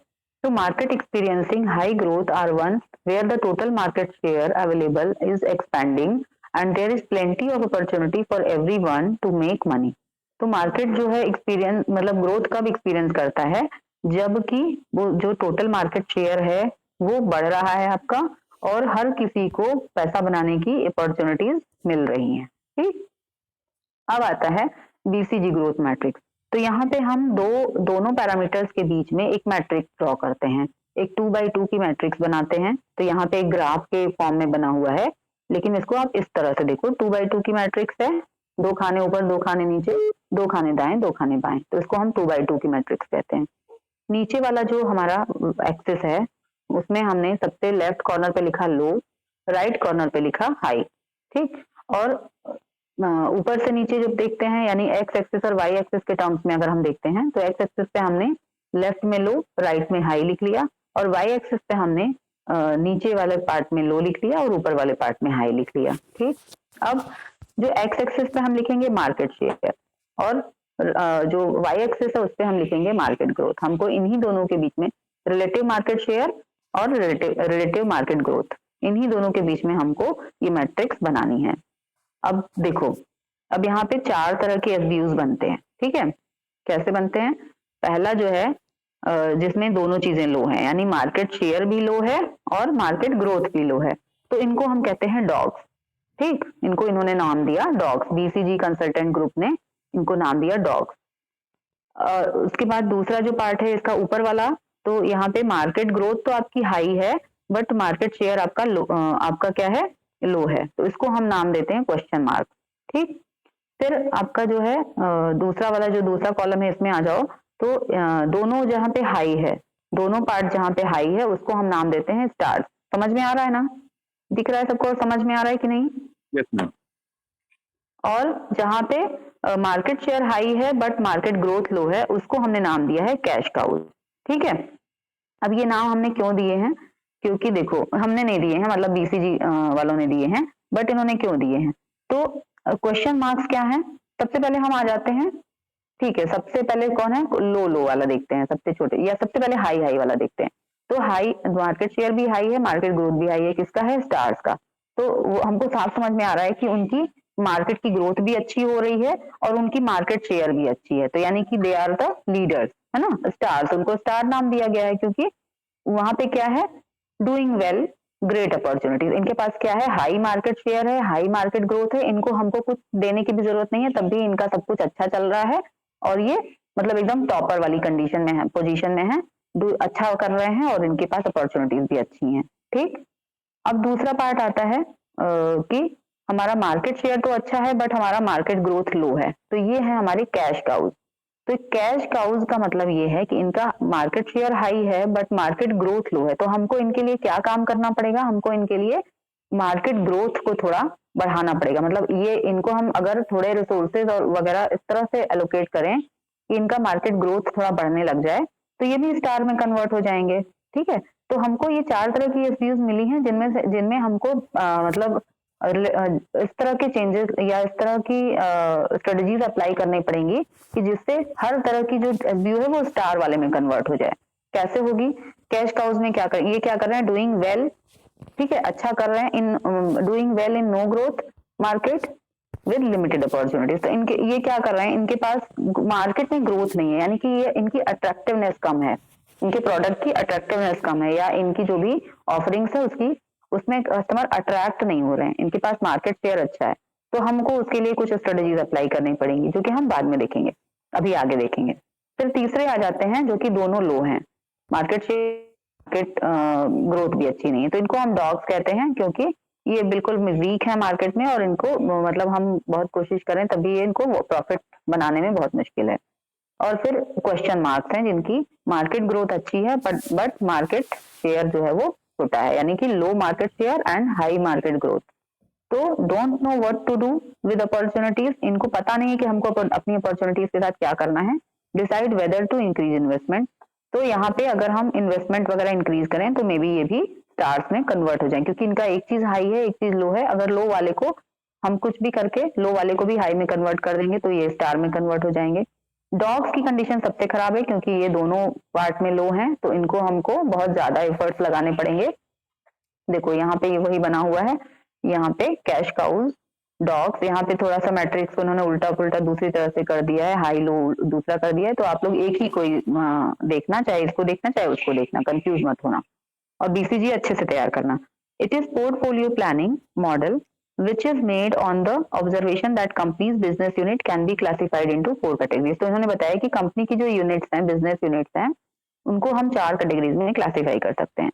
तो market experiencing high growth are one where the total market share available is expanding and there is plenty of opportunity for everyone to make money. तो मार्केट जो है एक्सपीरियंस, मतलब ग्रोथ कब एक्सपीरियंस करता है? जबकि वो जो टोटल मार्केट शेयर है वो बढ़ रहा है आपका और हर किसी को पैसा बनाने की अपॉर्चुनिटीज मिल रही हैं। ठीक। अब आता है बीसीजी ग्रोथ मैट्रिक्स। तो यहाँ पे हम दोनों पैरामीटर्स के बीच में एक मैट्रिक्स ड्रॉ करते हैं, एक 2x2 की मैट्रिक्स बनाते हैं। तो यहाँ पे एक ग्राफ के फॉर्म में बना हुआ है, लेकिन इसको आप इस तरह से देखो, 2x2 की मैट्रिक्स है, 2 खाने ऊपर 2 खाने नीचे, 2 खाने दाएं 2 खाने बाएं, तो इसको हम 2x2 की मैट्रिक्स कहते हैं। नीचे वाला जो हमारा एक्सिस है उसमें हमने सबसे लेफ्ट कॉर्नर पे लिखा लो, राइट कॉर्नर पे लिखा हाई। ठीक। और ऊपर से नीचे जब देखते हैं, यानी एक्स एक्सिस और वाई एक्सिस के टर्म्स में अगर हम देखते हैं, तो एक्स एक्सिस पे हमने लेफ्ट में लो, राइट में हाई लिख लिया, और वाई एक्सिस पे हमने नीचे वाले पार्ट में लो लिख लिया और ऊपर वाले पार्ट में हाई लिख लिया। ठीक। अब जो एक्स एक्सिस पे हम लिखेंगे मार्केट शेयर और जो वाई एक्सिस है उस पे हम लिखेंगे मार्केट ग्रोथ। हमको इन्हीं दोनों के बीच में रिलेटिव मार्केट शेयर और रिलेटिव मार्केट ग्रोथ, इन्हीं दोनों के बीच में हमको ये मैट्रिक्स बनानी है। अब देखो, अब यहाँ पे 4 तरह के एसबीयूज बनते हैं। ठीक है। कैसे बनते हैं? पहला जो है जिसमें दोनों चीजें लो हैं, यानी मार्केट शेयर भी लो है और मार्केट ग्रोथ भी लो है, तो इनको हम कहते हैं डॉग्स। ठीक। इनको इन्होंने नाम दिया डॉग्स, बीसीजी कंसल्टेंट ग्रुप ने इनको नाम दिया डॉग्स। उसके बाद दूसरा जो पार्ट है इसका ऊपर वाला, तो यहाँ पे मार्केट ग्रोथ तो आपकी हाई है बट मार्केट शेयर आपका आपका क्या है, लो है, तो इसको हम नाम देते हैं क्वेश्चन मार्क। ठीक। फिर आपका जो है दूसरा वाला जो दूसरा कॉलम है इसमें आ जाओ, तो दोनों जहाँ पे हाई है, दोनों पार्ट जहाँ पे हाई है उसको हम नाम देते हैं स्टार्स। समझ में आ रहा है ना? दिख रहा है सबको? समझ में आ रहा है कि नहीं? Yes ma'am. और जहाँ पे मार्केट शेयर हाई है बट मार्केट ग्रोथ लो है उसको हमने नाम दिया है कैश काउज। ठीक है। अब ये नाम हमने क्यों दिए हैं? क्योंकि देखो, हमने नहीं दिए हैं, मतलब बीसीजी वालों ने दिए हैं, बट इन्होंने क्यों दिए हैं? तो क्वेश्चन मार्क्स क्या है? सबसे पहले हम आ जाते हैं, ठीक है, सबसे पहले कौन है? लो लो वाला देखते हैं, सबसे छोटे, या सबसे पहले हाई हाई वाला देखते हैं। तो हाई, मार्केट शेयर भी हाई है, मार्केट ग्रोथ भी हाई है, किसका है? स्टार्स का। तो वो हमको साफ समझ में आ रहा है कि उनकी मार्केट की ग्रोथ भी अच्छी हो रही है और उनकी मार्केट शेयर भी अच्छी है, तो यानी कि दे आर द लीडर्स, है ना? स्टार्स, उनको स्टार नाम दिया गया है क्योंकि वहां पे क्या है? Doing well, great opportunities. इनके पास क्या है? हाई मार्केट शेयर है, हाई मार्केट ग्रोथ है, इनको हमको कुछ देने की भी जरूरत नहीं है, तब भी इनका सब कुछ अच्छा चल रहा है और ये मतलब एकदम टॉपर वाली कंडीशन में है, पोजीशन में है, अच्छा कर रहे हैं और इनके पास अपॉर्चुनिटीज भी अच्छी हैं। ठीक। अब दूसरा पार्ट आता है कि हमारा मार्केट शेयर तो अच्छा है बट हमारा मार्केट ग्रोथ लो है, तो ये है हमारी कैश काउज। तो कैश काउज का मतलब ये है कि इनका मार्केट शेयर हाई है बट मार्केट ग्रोथ लो है, तो हमको इनके लिए क्या काम करना पड़ेगा, हमको इनके लिए मार्केट ग्रोथ को थोड़ा बढ़ाना पड़ेगा। मतलब ये इनको हम अगर थोड़े रिसोर्सेज और वगैरह इस तरह से एलोकेट करें कि इनका मार्केट ग्रोथ थोड़ा बढ़ने लग जाए तो ये भी स्टार में कन्वर्ट हो जाएंगे। ठीक है, तो हमको ये 4 तरह की एसपीयूज मिली हैं जिनमें हमको मतलब इस तरह के चेंजेस या इस तरह की स्ट्रेटजीज अप्लाई करनी पड़ेंगी कि जिससे हर तरह की जो एसपीयू है वो स्टार वाले में कन्वर्ट हो जाए। कैसे होगी? कैश काउज में क्या कर, ये क्या कर रहे हैं, डूइंग वेल, ठीक है, अच्छा कर रहे हैं in doing well in no growth market with limited opportunities. तो इनके ये क्या कर रहे हैं, इनके पास मार्केट में ग्रोथ नहीं है, यानी कि ये इनकी अट्रैक्टिवनेस कम है, इनके प्रोडक्ट की अट्रैक्टिवनेस कम है, या इनकी जो भी ऑफरिंग्स है उसकी उसमें कस्टमर अट्रैक्ट नहीं हो रहे हैं, इनके पास मार्केट शेयर अच्छा है। तो हमको उसके लिए कुछ स्ट्रेटजीज अप्लाई करनी पड़ेंगी जो कि हम बाद में देखेंगे, अभी आगे देखेंगे। फिर तीसरे आ जाते हैं जो कि दोनों लो हैं, मार्केट शेयर मार्केट ग्रोथ भी अच्छी नहीं है, तो इनको हम डॉग्स कहते हैं क्योंकि ये बिल्कुल वीक है मार्केट में और इनको मतलब हम बहुत कोशिश करें तभी ये इनको प्रॉफिट बनाने में बहुत मुश्किल है। और फिर क्वेश्चन मार्क्स हैं जिनकी मार्केट ग्रोथ अच्छी है बट मार्केट शेयर जो है वो छोटा है, यानी कि low market share and high market growth. तो don't know what to do with opportunities, इनको पता नहीं है कि हमको अपनी अपॉर्चुनिटीज के साथ क्या करना है। Decide whether to increase investment, तो यहाँ पे अगर हम इन्वेस्टमेंट वगैरह इंक्रीज करें तो मे बी ये भी स्टार्स में कन्वर्ट हो जाए, क्योंकि इनका एक चीज हाई है एक चीज लो है। अगर लो वाले को हम कुछ भी करके लो वाले को भी हाई में कन्वर्ट कर देंगे तो ये स्टार में कन्वर्ट हो जाएंगे। डॉग्स की कंडीशन सबसे खराब है क्योंकि ये दोनों पार्ट में लो हैं, तो इनको हमको बहुत ज्यादा एफर्ट्स लगाने पड़ेंगे। देखो यहाँ पे ये वही बना हुआ है, यहाँ पे कैश काउज डॉग्स, यहाँ पे थोड़ा सा मैट्रिक्स उन्होंने उल्टा पुल्टा दूसरी तरह से कर दिया है, हाई लो दूसरा कर दिया है। तो आप लोग एक ही कोई देखना, चाहे इसको देखना चाहे उसको देखना, कंफ्यूज मत होना, और बीसीजी अच्छे से तैयार करना। It is portfolio planning model which is made on the observation that company's business unit can be classified into 4 categories। तो इन्होंने बताया कि कंपनी की जो यूनिट्स हैं, बिजनेस यूनिट्स हैं, उनको हम 4 कैटेगरीज में क्लासिफाई कर सकते हैं,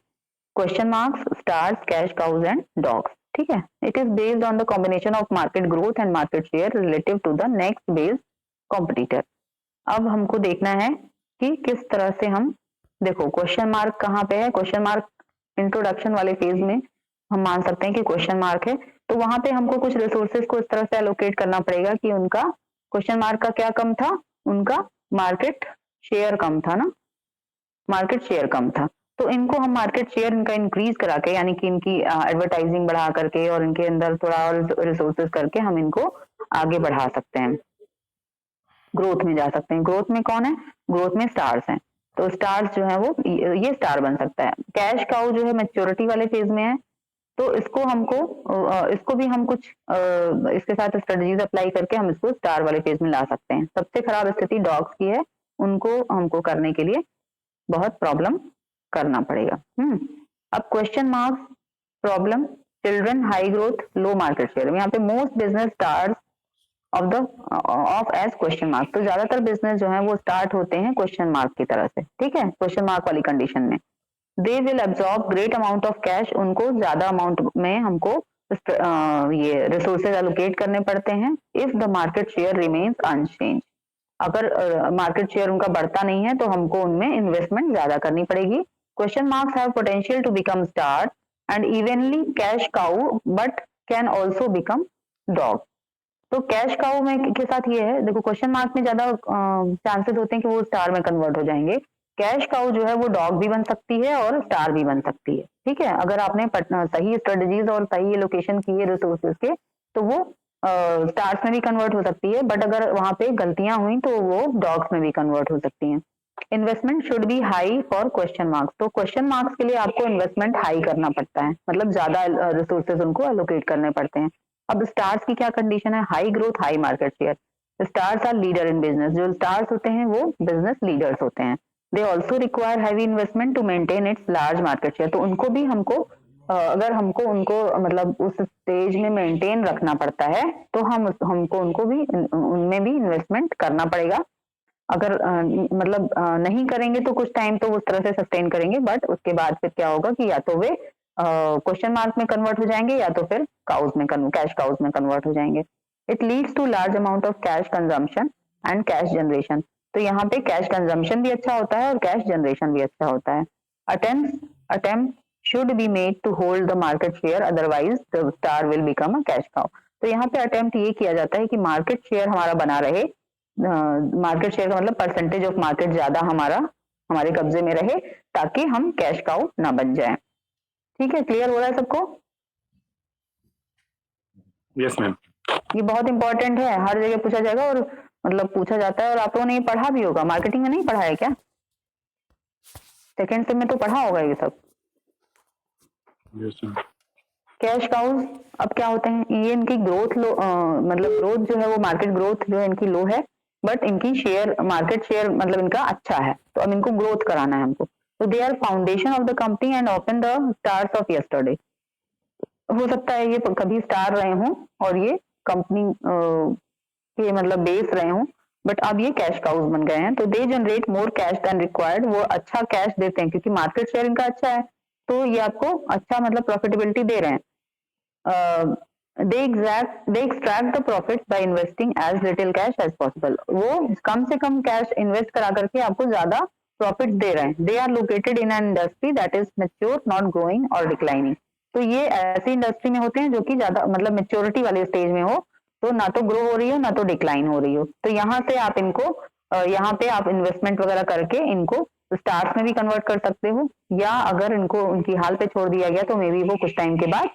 question marks, stars, cash cows and dogs. ठीक है, it is based on the combination of market growth and market share relative to the next based competitor. अब हमको देखना है कि किस तरह से हम, देखो क्वेश्चन मार्क कहाँ पे है, क्वेश्चन मार्क इंट्रोडक्शन वाले फेज में हम मान सकते हैं कि क्वेश्चन मार्क है, तो वहां पे हमको कुछ रिसोर्सेज को इस तरह से एलोकेट करना पड़ेगा कि उनका क्वेश्चन मार्क का क्या कम था, उनका मार्केट शेयर कम था ना, मार्केट शेयर कम था। तो इनको हम मार्केट शेयर इनका इंक्रीज करा के, यानी कि इनकी एडवर्टाइजिंग बढ़ा करके और इनके अंदर थोड़ा और रिसोर्सेज करके हम इनको आगे बढ़ा सकते हैं, ग्रोथ में जा सकते हैं। ग्रोथ में कौन है, ग्रोथ में स्टार्स हैं, तो स्टार्स जो है वो ये स्टार बन सकता है। कैश काउ जो है मैच्योरिटी वाले फेज में है, तो इसको हमको इसको भी हम कुछ इसके साथ स्ट्रेटजीज अप्लाई करके हम इसको स्टार वाले फेज में ला सकते हैं। सबसे खराब स्थिति डॉग्स की है, उनको हमको करने के लिए बहुत प्रॉब्लम करना पड़ेगा। अब question marks problem, children, high growth, low market share. यहाँ पे most business start off as question mark, तो ज्यादातर बिजनेस जो है वो स्टार्ट होते हैं क्वेश्चन मार्क की तरह से। ठीक है, क्वेश्चन मार्क वाली कंडीशन में they will absorb great amount of cash, उनको ज्यादा अमाउंट में हमको ये रिसोर्सेज एलोकेट करने पड़ते हैं। If the market share remains unchanged, अगर मार्केट शेयर उनका बढ़ता नहीं है तो हमको उनमें इन्वेस्टमेंट ज्यादा करनी पड़ेगी। Question marks have potential to become star and evenly cash cow but can also become dog. तो कैश काउ में के साथ ये है, देखो क्वेश्चन मार्क में ज्यादा चांसेस होते हैं कि वो स्टार में कन्वर्ट हो जाएंगे। कैश काउ जो है वो डॉग भी बन सकती है और स्टार भी बन सकती है। ठीक है, अगर आपने सही स्ट्रेटजीज और सही लोकेशन की है रिसोर्सेज के, तो वो स्टार्स में भी कन्वर्ट हो सकती है, बट अगर वहां पे गलतियां हुई तो वो डॉग्स में भी कन्वर्ट हो सकती हैं। Investment should be high for question marks, तो क्वेश्चन मार्क्स के लिए आपको इन्वेस्टमेंट हाई करना पड़ता है, मतलब ज्यादा रिसोर्सेज उनको एलोकेट करने पड़ते हैं। अब स्टार्स की क्या कंडीशन है, high growth high market share. Stars are leader in business, जो स्टार्स होते हैं वो बिजनेस लीडर्स होते हैं। They also require heavy investment to maintain its large market share, तो उनको भी हमको अगर हमको उनको मतलब उस स्टेज में मेंटेन रखना पड़ता है तो हमको उनको भी उनमें भी इन्वेस्टमेंट करना पड़ेगा। अगर मतलब नहीं करेंगे तो कुछ टाइम तो उस तरह से सस्टेन करेंगे, बट उसके बाद फिर क्या होगा कि या तो वे क्वेश्चन मार्क में कन्वर्ट हो जाएंगे या तो फिर काउज में कैश काउज में कन्वर्ट हो जाएंगे। It leads to large amount of cash consumption and cash generation, तो यहाँ पे कैश कंजम्पशन भी अच्छा होता है और कैश जनरेशन भी अच्छा होता है। Attempt should be made to hold the market share, otherwise the star will become a cash cow। तो यहाँ पे अटेम्प्ट ये किया जाता है कि मार्केट शेयर हमारा बना रहे, मार्केट शेयर का मतलब परसेंटेज ऑफ मार्केट ज्यादा हमारे कब्जे में रहे, ताकि हम कैश काउ ना बन जाए। ठीक है, क्लियर हो रहा है सबको? Yes ma'am. ये बहुत इंपॉर्टेंट है, हर जगह पूछा जाएगा और मतलब पूछा जाता है, और आप लोगों ने ये पढ़ा भी होगा। मार्केटिंग में नहीं पढ़ा है क्या? सेकेंड सेम में तो पढ़ा होगा ये सब। Yes ma'am. कैश काउज अब क्या होते हैं, ये इनकी ग्रोथ लो, मतलब ग्रोथ जो है वो मार्केट ग्रोथ जो है इनकी लो है, बट इनकी शेयर मार्केट शेयर मतलब इनका अच्छा है, तो अब इनको ग्रोथ कराना है हमको। तो they are foundation of the company and open the stars of yesterday. हो सकता है ये कभी स्टार रहे हों और ये कंपनी के मतलब बेस रहे हों, बट अब ये कैश काउज बन गए हैं। तो they generate more cash than required, वो अच्छा कैश देते हैं क्योंकि मार्केट शेयर इनका अच्छा है, तो ये आपको अच्छा मतलब प्रॉफिटेबिलिटी दे रहे हैं। They extract the profit by investing as little cash as possible. वो कम से कम कैश इन्वेस्ट करा करके आपको ज्यादा प्रॉफिट दे रहे हैं। They are located in an industry that is mature, not growing or declining. तो ये ऐसी इंडस्ट्री में होते हैं जो कि ज्यादा मतलब मेच्योरिटी वाले स्टेज में हो, तो ना तो ग्रो हो रही हो ना तो डिक्लाइन हो रही हो। तो यहाँ से आप इनको यहाँ पे आप इन्वेस्टमेंट वगैरह करके इनको स्टार्स में भी कन्वर्ट कर सकते हो, या अगर इनको उनकी हाल पे छोड़ दिया गया तो मे बी वो कुछ टाइम के बाद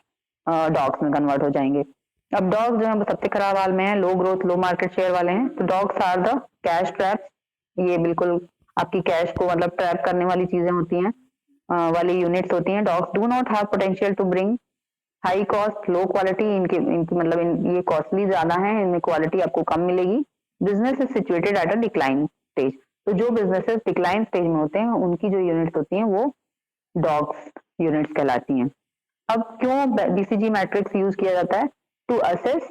डॉग्स में कन्वर्ट हो जाएंगे। अब डॉग जो है वो सबसे खराब हाल में है, low growth low market share वाले हैं। तो dogs are the cash traps, ये बिल्कुल आपकी कैश को मतलब ट्रैप करने वाली चीजें होती हैं, वाली यूनिट्स होती हैं। Dogs do not have potential to bring high cost low quality, इनकी मतलब ये कॉस्टली ज्यादा है, इनमें क्वालिटी आपको कम मिलेगी। Business is situated at a decline stage, तो जो बिजनेसेस डिक्लाइन स्टेज में होते हैं उनकी जो यूनिट्स होती हैं वो डॉग्स यूनिट्स कहलाती हैं। अब क्यों बीसीजी मैट्रिक्स यूज किया जाता है? टू असेस,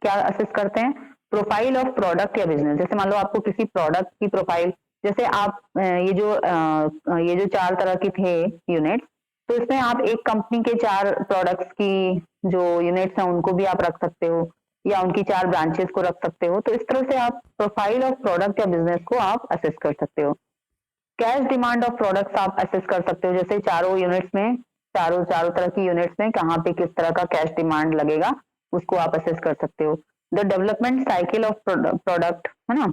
क्या असेस करते हैं? प्रोफाइल ऑफ प्रोडक्ट या बिजनेस। जैसे मान लो आपको किसी प्रोडक्ट की प्रोफाइल, जैसे आप ये जो 4 तरह की थे यूनिट्स, तो इसमें आप एक कंपनी के 4 प्रोडक्ट्स की जो यूनिट्स हैं उनको भी आप रख सकते हो, या उनकी 4 ब्रांचेस को रख सकते हो। तो इस तरह से आप प्रोफाइल ऑफ प्रोडक्ट या बिजनेस को आप असेस कर सकते हो। कैश डिमांड ऑफ प्रोडक्ट्स आप असेस कर सकते हो, जैसे चारों यूनिट्स में चारों तरह की यूनिट्स में कहाँ पे किस तरह का कैश डिमांड लगेगा उसको आप असेस कर सकते हो। The development cycle of product है ना,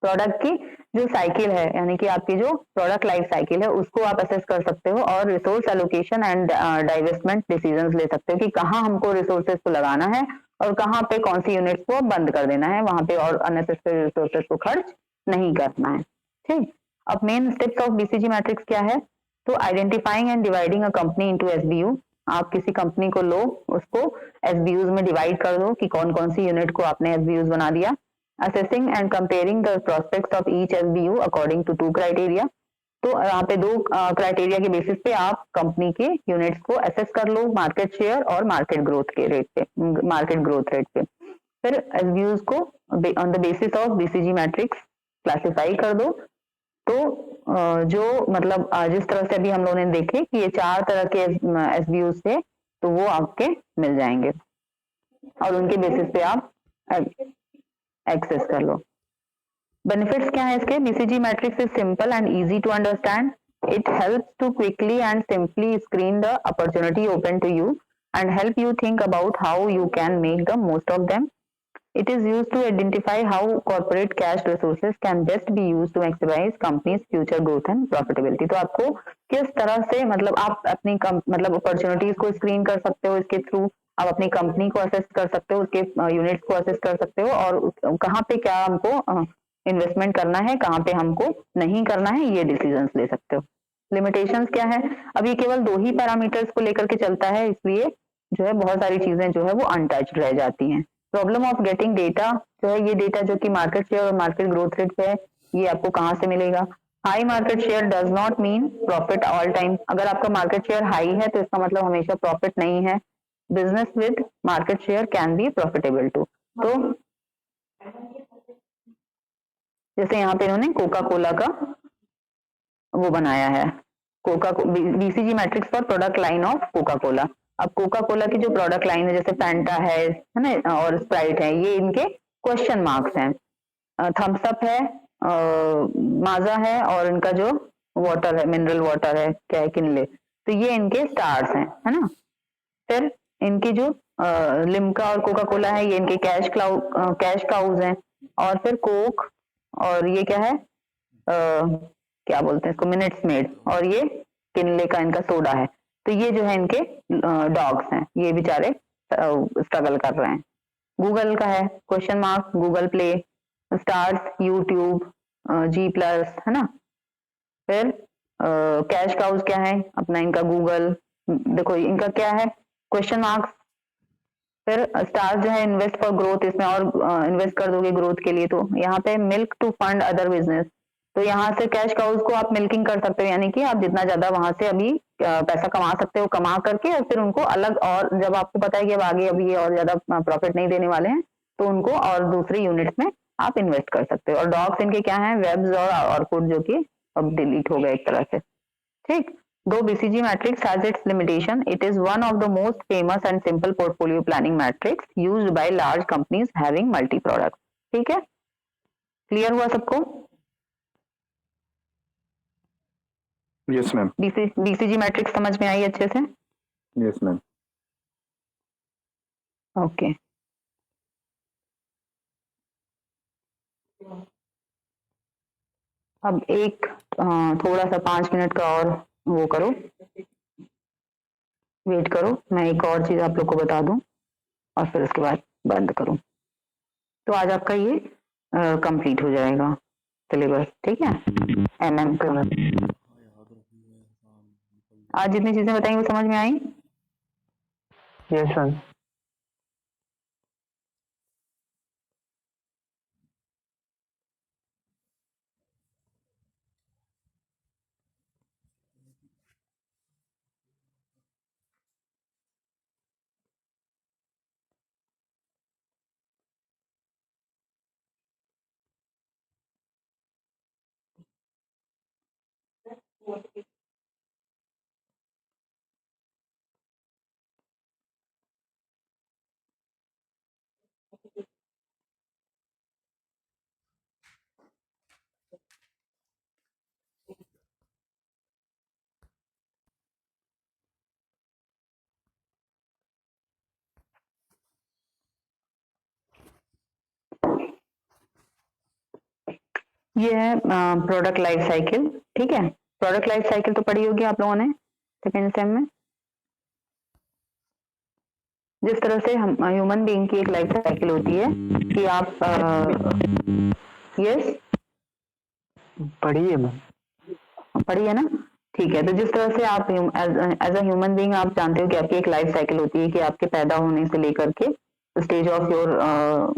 प्रोडक्ट की जो साइकिल है यानी कि आपकी जो प्रोडक्ट लाइफ साइकिल है उसको आप असेस कर सकते हो, और resource allocation and divestment decisions ले सकते हो कि कहाँ हमको रिसोर्सेज को लगाना है और कहाँ पे कौन सी यूनिट्स को बंद कर देना है, वहां पे और अननेसेसरी रिसोर्सेज को खर्च नहीं करना है। ठीक, अब main steps of BCG matrix क्या है? तो identifying and dividing a company into SBU. आप किसी कंपनी को लो, उसको एसबीयूज में डिवाइड कर दो कि कौन कौन सी यूनिट को आपने एसबीयूज बना दिया। Assessing and comparing the prospects of each SBU according to 2 criteria. तो यहाँ पे 2 क्राइटेरिया के बेसिस पे आप कंपनी के यूनिट्स को असेस कर लो, मार्केट शेयर और मार्केट ग्रोथ के रेट पे, मार्केट ग्रोथ रेट पे। फिर एसबीयूज को on the basis of BCG matrix classify कर दो। तो जो मतलब जिस तरह से अभी हम लोगों ने देखे कि ये 4 तरह के एसबीयूज थे, तो वो आपके मिल जाएंगे और उनके बेसिस पे आप एक्सेस कर लो। बेनिफिट्स क्या है इसके? BCG matrix is simple and easy to understand. It helps to quickly and simply screen the opportunity open to you and help you think about how you can make the most of them. It is used to identify how corporate cash resources can best be used to maximize company's future growth and profitability। तो आपको किस तरह से मतलब आप अपनी मतलब अपॉर्चुनिटीज को स्क्रीन कर सकते हो, इसके थ्रू आप अपनी कंपनी को असेस कर सकते हो, उसके यूनिट्स को असेस कर सकते हो, और कहाँ पे क्या हमको इन्वेस्टमेंट करना है, कहाँ पे हमको नहीं करना है, ये डिसीजंस ले सकते हो। लिमिटेशंस क्या है? अब ये केवल 2 ही पैरामीटर्स को लेकर के चलता है, इसलिए जो है बहुत सारी चीजें जो है वो अनटच्ड रह जाती हैं। प्रॉब्लम ऑफ गेटिंग डेटा जो है, ये डेटा जो कि मार्केट शेयर और मार्केट ग्रोथ रेट पे है, ये आपको कहाँ से मिलेगा? High market share does not mean profit all time. अगर आपका मार्केट शेयर हाई है तो इसका मतलब हमेशा प्रॉफिट नहीं है। Business with market share can be profitable too. तो जैसे यहाँ पे इन्होंने कोका कोला का वो बनाया है, BCG matrix for product line of Coca Cola. अब कोका कोला की जो प्रोडक्ट लाइन है जैसे फैंटा है ना, और स्प्राइट है, ये इनके क्वेश्चन मार्क्स हैं। थम्स अप है, माजा है और इनका जो वाटर है, मिनरल वाटर है, क्या है, किनले, तो ये इनके स्टार्स हैं, है ना। फिर इनकी जो लिम्का और कोका कोला है, ये इनके कैश काउज हैं। और फिर कोक, और ये क्या है, क्या बोलते हैं इसको, मिनट्स मेड, और ये किनले का इनका सोडा है। तो ये जो है इनके डॉग्स हैं, ये बेचारे स्ट्रगल कर रहे हैं। गूगल का है question mark, Google Play, stars, YouTube, G plus, है ना। फिर कैश काउज क्या है अपना, इनका गूगल, देखो इनका क्या है, क्वेश्चन मार्क्स। फिर स्टार्स जो है इन्वेस्ट फॉर ग्रोथ, इसमें और इन्वेस्ट कर दोगे ग्रोथ के लिए। तो यहाँ पे milk to fund other business, तो यहाँ से कैश काउज को आप मिल्किंग कर सकते हो, यानी कि आप जितना ज्यादा वहां से अभी पैसा कमा सकते हो, कमा करके और फिर उनको अलग, और जब आपको पता है कि अब आगे अभी ये और ज्यादा प्रॉफिट नहीं देने वाले हैं, तो उनको और दूसरी यूनिट्स में आप इन्वेस्ट कर सकते हो। और डॉग्स इनके क्या है, वेब्स और फूड, जो कि अब डिलीट हो गए एक तरह से, ठीक। Though BCG matrix has its limitation, it is one of the most famous and simple portfolio planning matrix used by large companies having multi products. ठीक है, क्लियर हुआ सबको? Yes, ma'am. BCG मैट्रिक्स समझ में आई अच्छे से? Yes, ma'am. ओके, अब एक थोड़ा सा 5 मिनट का और वो करो, वेट करो, मैं एक और चीज आप लोग को बता दूं और फिर उसके बाद बंद करूं। तो आज आपका ये कंप्लीट हो जाएगा सिलेबस, ठीक है, MM का। आज जितनी चीजें बताई वो समझ में आई? Yes ma'am. ये है प्रोडक्ट लाइफ साइकिल, ठीक है। प्रोडक्ट लाइफ साइकिल तो पढ़ी होगी आप लोगों ने सेकेंड सेम में। जिस तरह से हम ह्यूमन बीइंग की एक लाइफ साइकिल होती है कि आप यस पढ़िए मैम। पढ़ी है ना, ठीक है। तो जिस तरह से आप एज अ ह्यूमन बीइंग आप जानते हो कि आपकी एक लाइफ साइकिल होती है कि आपके पैदा होने से लेकर के स्टेज ऑफ योर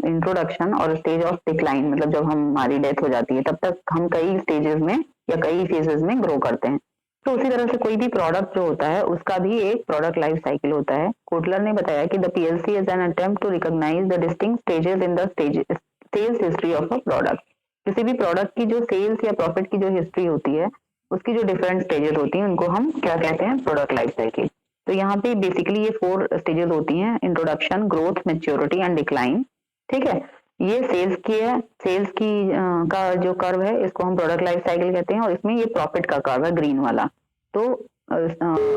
इंट्रोडक्शन और स्टेज ऑफ डिक्लाइन, मतलब जब हमारी डेथ हो जाती है तब तक हम कई स्टेजेस में या कई फेजेस में ग्रो करते हैं। तो उसी तरह से कोई भी प्रोडक्ट जो होता है उसका भी एक प्रोडक्ट लाइफ साइकिल होता है। कोटलर ने बताया कि the PLC is an attempt to recognise the distinct stages in the sales history of a product. किसी भी प्रोडक्ट की जो सेल्स या प्रॉफिट की जो हिस्ट्री होती है, उसकी जो डिफरेंट स्टेजेस होती हैं, उनको हम क्या कहते हैं, प्रोडक्ट लाइफ साइकिल। तो यहाँ पे बेसिकली ये 4 स्टेजेस होती हैं, introduction, growth, maturity and decline, ठीक है। ये सेल्स की है, सेल्स की का जो कर्व है इसको हम प्रोडक्ट लाइफ साइकिल कहते हैं, और इसमें ये प्रॉफिट का कर्व है, ग्रीन वाला। तो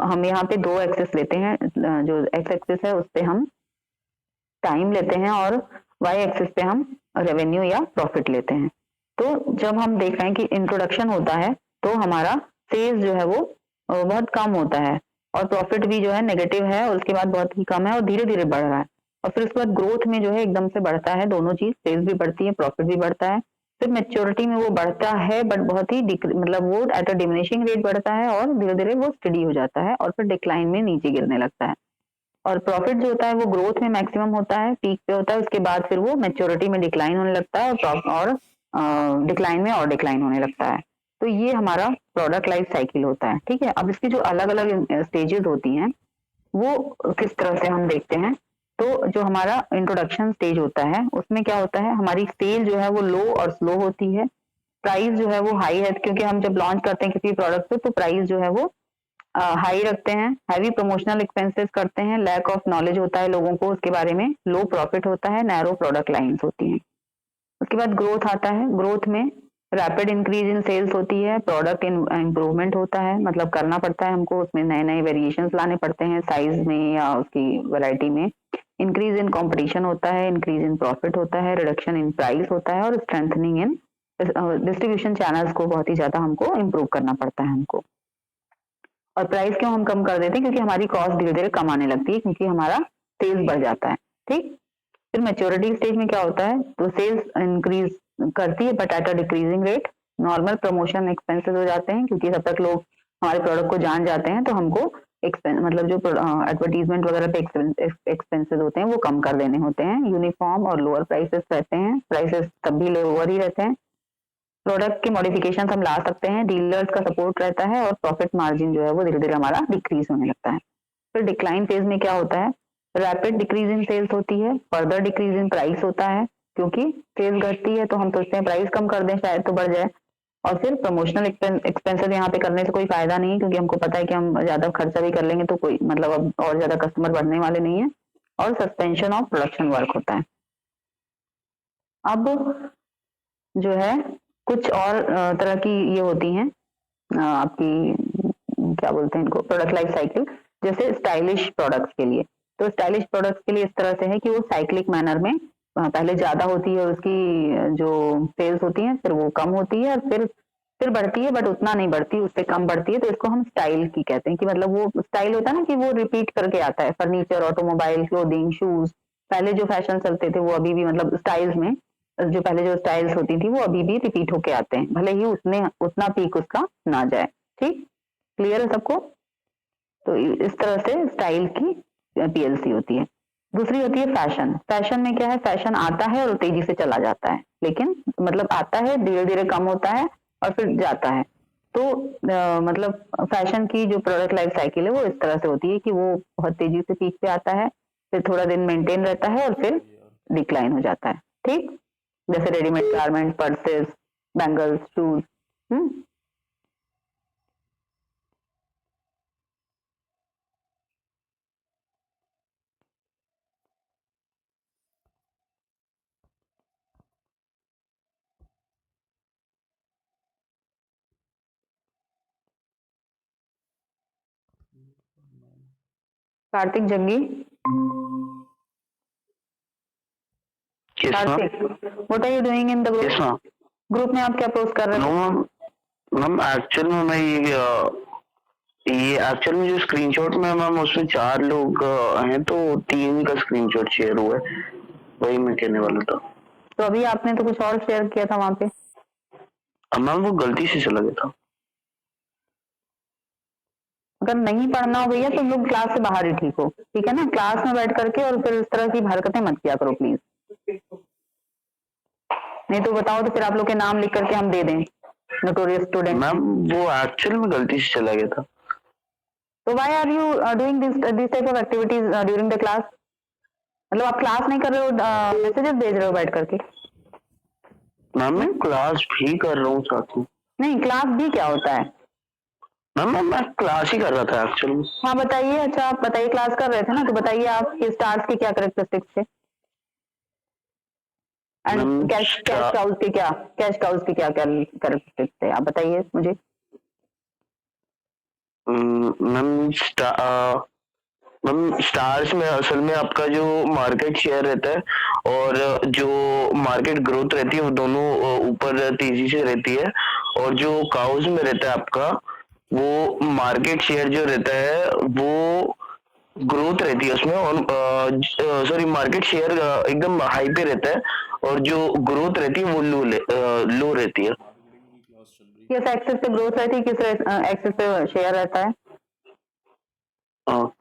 हम यहाँ पे 2 एक्सेस लेते हैं, जो एक्स एक्सेस है उस पे हम टाइम लेते हैं और वाई एक्सेस पे हम रेवेन्यू या प्रॉफिट लेते हैं। तो जब हम देख रहे हैं कि इंट्रोडक्शन होता है तो हमारा सेल्स जो है वो बहुत कम होता है और प्रॉफिट भी जो है नेगेटिव है, और उसके बाद बहुत ही कम है और धीरे धीरे बढ़ रहा है। और फिर उसके बाद ग्रोथ में जो है एकदम से बढ़ता है, दोनों चीज, सेल्स भी बढ़ती है, प्रॉफिट भी बढ़ता है। फिर मेच्योरिटी में वो बढ़ता है बट बहुत ही मतलब वो एट अ डिमिनिशिंग रेट बढ़ता है और धीरे धीरे वो स्टडी हो जाता है और फिर डिक्लाइन में नीचे गिरने लगता है। और प्रॉफिट जो होता है वो ग्रोथ में मैक्सिमम होता है, पीक पे होता है, उसके बाद फिर वो मेच्योरिटी में डिक्लाइन होने लगता है और डिक्लाइन में और डिक्लाइन होने लगता है। तो ये हमारा प्रोडक्ट लाइफ साइकिल होता है, ठीक है। अब इसकी जो अलग अलग स्टेजेस होती हैं वो किस तरह से हम देखते हैं। तो जो हमारा इंट्रोडक्शन स्टेज होता है उसमें क्या होता है, हमारी सेल जो है वो लो और स्लो होती है, प्राइस जो है वो हाई है, क्योंकि हम जब लॉन्च करते हैं किसी प्रोडक्ट को तो प्राइस जो है वो हाई रखते हैं, हैवी प्रमोशनल एक्सपेंसेस करते हैं, लैक ऑफ नॉलेज होता है लोगों को उसके बारे में, लो प्रॉफिट होता है, नैरो प्रोडक्ट लाइंस होती हैं। उसके बाद ग्रोथ आता है, ग्रोथ में रैपिड इंक्रीज इन सेल्स होती है, प्रोडक्ट इम्प्रूवमेंट होता है, मतलब करना पड़ता है हमको, उसमें नए नए वेरिएशंस लाने पड़ते हैं साइज में या उसकी वैरायटी में। इंक्रीज इन कंपटीशन होता है, इंक्रीज इन प्रॉफिट होता है, रिडक्शन इन प्राइस होता है, और स्ट्रेंथनिंग इन डिस्ट्रीब्यूशन चैनल्स को बहुत ही ज्यादा हमको इम्प्रूव करना पड़ता है हमको। और प्राइस क्यों हम कम कर देते हैं? क्योंकि हमारी कॉस्ट धीरे धीरे कम आने लगती है, क्योंकि हमारा सेल्स बढ़ जाता है। ठीक, फिर मैच्योरिटी स्टेज में क्या होता है, तो सेल्स इंक्रीज करती है but at a decreasing rate. Normal promotion expenses हो जाते हैं, क्योंकि जब तक लोग हमारे प्रोडक्ट को जान जाते हैं तो हमको मतलब जो एडवर्टीजमेंट वगैरह पे एक्सपेंसेस होते हैं वो कम कर देने होते हैं। यूनिफॉर्म और लोअर प्राइसेस रहते हैं, प्राइसेस तब भी लोअर ही रहते हैं। प्रोडक्ट के मॉडिफिकेशन हम ला सकते हैं, डीलर्स का सपोर्ट रहता है, और प्रॉफिट मार्जिन जो है वो धीरे धीरे हमारा डिक्रीज होने लगता है। फिर डिक्लाइन फेज में क्या होता है, रैपिड डिक्रीज इन सेल्स होती है, फर्दर डिक्रीज इन प्राइस होता है, क्योंकि सेल्स घटती है तो हम सोचते हैं प्राइस कम कर दें शायद तो बढ़ जाए। और फिर प्रमोशनल एक्सपेंसेस यहाँ पे करने से कोई फायदा नहीं है, क्योंकि हमको पता है कि हम ज्यादा खर्चा भी कर लेंगे तो कोई मतलब अब और ज्यादा कस्टमर बढ़ने वाले नहीं है। और सस्पेंशन ऑफ प्रोडक्शन वर्क होता है। अब जो है कुछ और तरह की ये होती हैं आपकी क्या बोलते हैं इनको, प्रोडक्ट लाइफ साइकिल। जैसे स्टाइलिश प्रोडक्ट्स के लिए, तो स्टाइलिश प्रोडक्ट्स के लिए इस तरह से है कि वो साइक्लिक मैनर में पहले ज्यादा होती है, उसकी जो सेल्स होती है फिर वो कम होती है, और फिर बढ़ती है बट उतना नहीं बढ़ती, उससे कम बढ़ती है। तो इसको हम स्टाइल की कहते हैं, कि मतलब वो स्टाइल होता है ना कि वो रिपीट करके आता है। फर्नीचर, ऑटोमोबाइल, क्लोथिंग, शूज, पहले जो फैशन चलते थे वो अभी भी मतलब स्टाइल्स में जो पहले जो स्टाइल्स होती थी वो अभी भी रिपीट होके आते हैं, भले ही उतना पीक उसका ना जाए। ठीक, क्लियर है सबको? तो इस तरह से स्टाइल की पीएलसी होती है। दूसरी होती है फैशन। फैशन में क्या है, फैशन आता है और तेजी से चला जाता है, लेकिन मतलब आता है धीरे धीरे कम होता है और फिर जाता है। तो मतलब फैशन की जो प्रोडक्ट लाइफ साइकिल है वो इस तरह से होती है कि वो बहुत तेजी से पीक पे आता है, फिर थोड़ा दिन मेंटेन रहता है और फिर डिक्लाइन हो जाता है। ठीक, जैसे readymade garment, purses, bangles, shoes. Kartik Jangi, Yes, ma'am. Kartik, what are you doing in the Yes, group? ma'am. Group में आप क्या पोस्ट कर रहे No, हो? ma'am. मैम एक्चुअल में मैं ये एक्चुअल में जो स्क्रीनशॉट में मैम उसमें 4 लोग हैं, तो 3 का स्क्रीनशॉट शेयर हुआ है, वही मैं कहने वाला था। तो अभी आपने तो कुछ और शेयर किया था वहां पे। मैम वो गलती से चला गया था। अगर नहीं पढ़ना हो भैया तो लोग क्लास से बाहर ही ठीक हो, ठीक है ना? क्लास में बैठ करके और फिर इस तरह की हरकतें मत किया करो प्लीज। नहीं तो बताओ, तो फिर आप लोग के नाम लिख करके हम दे दें नोटोरियस स्टूडेंट। मैम वो एक्चुअल में गलती से चला गया था। तो why are you doing this type of activities during the class? मतलब आप क्लास नहीं कर रहे हो, मैसेजेस भेज रहे हो बैठ करके? मैम मैं क्लास भी कर रहा हूँ साथ में। नहीं, क्लास भी क्या होता है? मैम मैं क्लास ही कर रहा था एक्चुअल में। हाँ बताइए। अच्छा आप बताइए, क्लास कर रहे थे ना, तो बताइए आपके स्टार्स के क्या कैरेक्टरिस्टिक्स थे एंड कैश काउज के क्या कैरेक्टरिस्टिक्स थे, आप बताइए मुझे। मैम स्टार्स में असल में आपका जो मार्केट शेयर रहता है और जो मार्केट ग्रोथ रहती है वो दोनों ऊपर तेजी से रहती है, और जो काउज में रहता है आपका वो मार्केट शेयर जो रहता है वो ग्रोथ रहती है उसमें, और सॉरी मार्केट शेयर एकदम हाई पे रहता है और जो ग्रोथ रहती है वो लो रहती है। किस एक्सिस पे ग्रोथ रहती है, किस एक्सिस पे शेयर रहता है?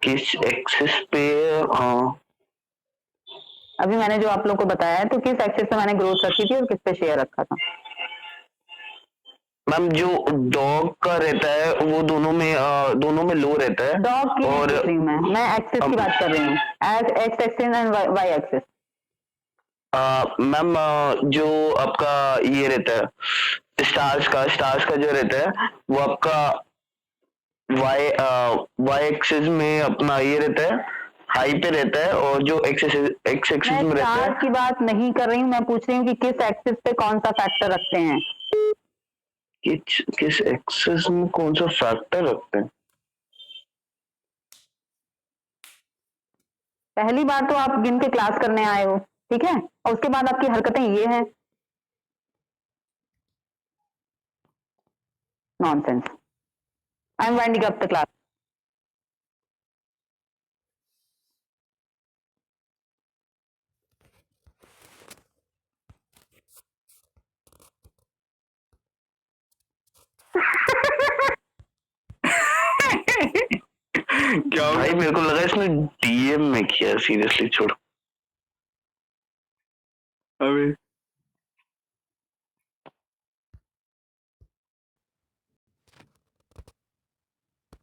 किस एक्सिस पे? अभी मैंने जो आप लोग को बताया है, तो किस एक्सिस पे मैंने ग्रोथ रखी थी और किस पे शेयर रखा था? मैम जो डॉग का रहता है वो दोनों में लो रहता है। डॉग की और पूछ रही हूँ मैं एक्सिस की बात कर रही हूँ, x axis and y axis. Ma'am जो आपका ये रहता है स्टार्स का जो रहता है वो आपका वाई एक्सिस में अपना ये रहता है, हाई पे रहता है, और जो एक्स एक्सिस में रहता है। स्टार्स की बात नहीं कर रही हूँ, मैं पूछ रही हूँ कि किस एक्सिस पे कौन सा फैक्टर रखते हैं। किस एक्सेस में कौन सा फैक्टर रखते हैं? पहली बार तो आप गिन के क्लास करने आए हो, ठीक है, और उसके बाद आपकी हरकतें ये हैं। Nonsense. I am winding up the class. क्या भाई मेरे को लगा इसने डीएम में किया, सीरियसली छोड़। अबे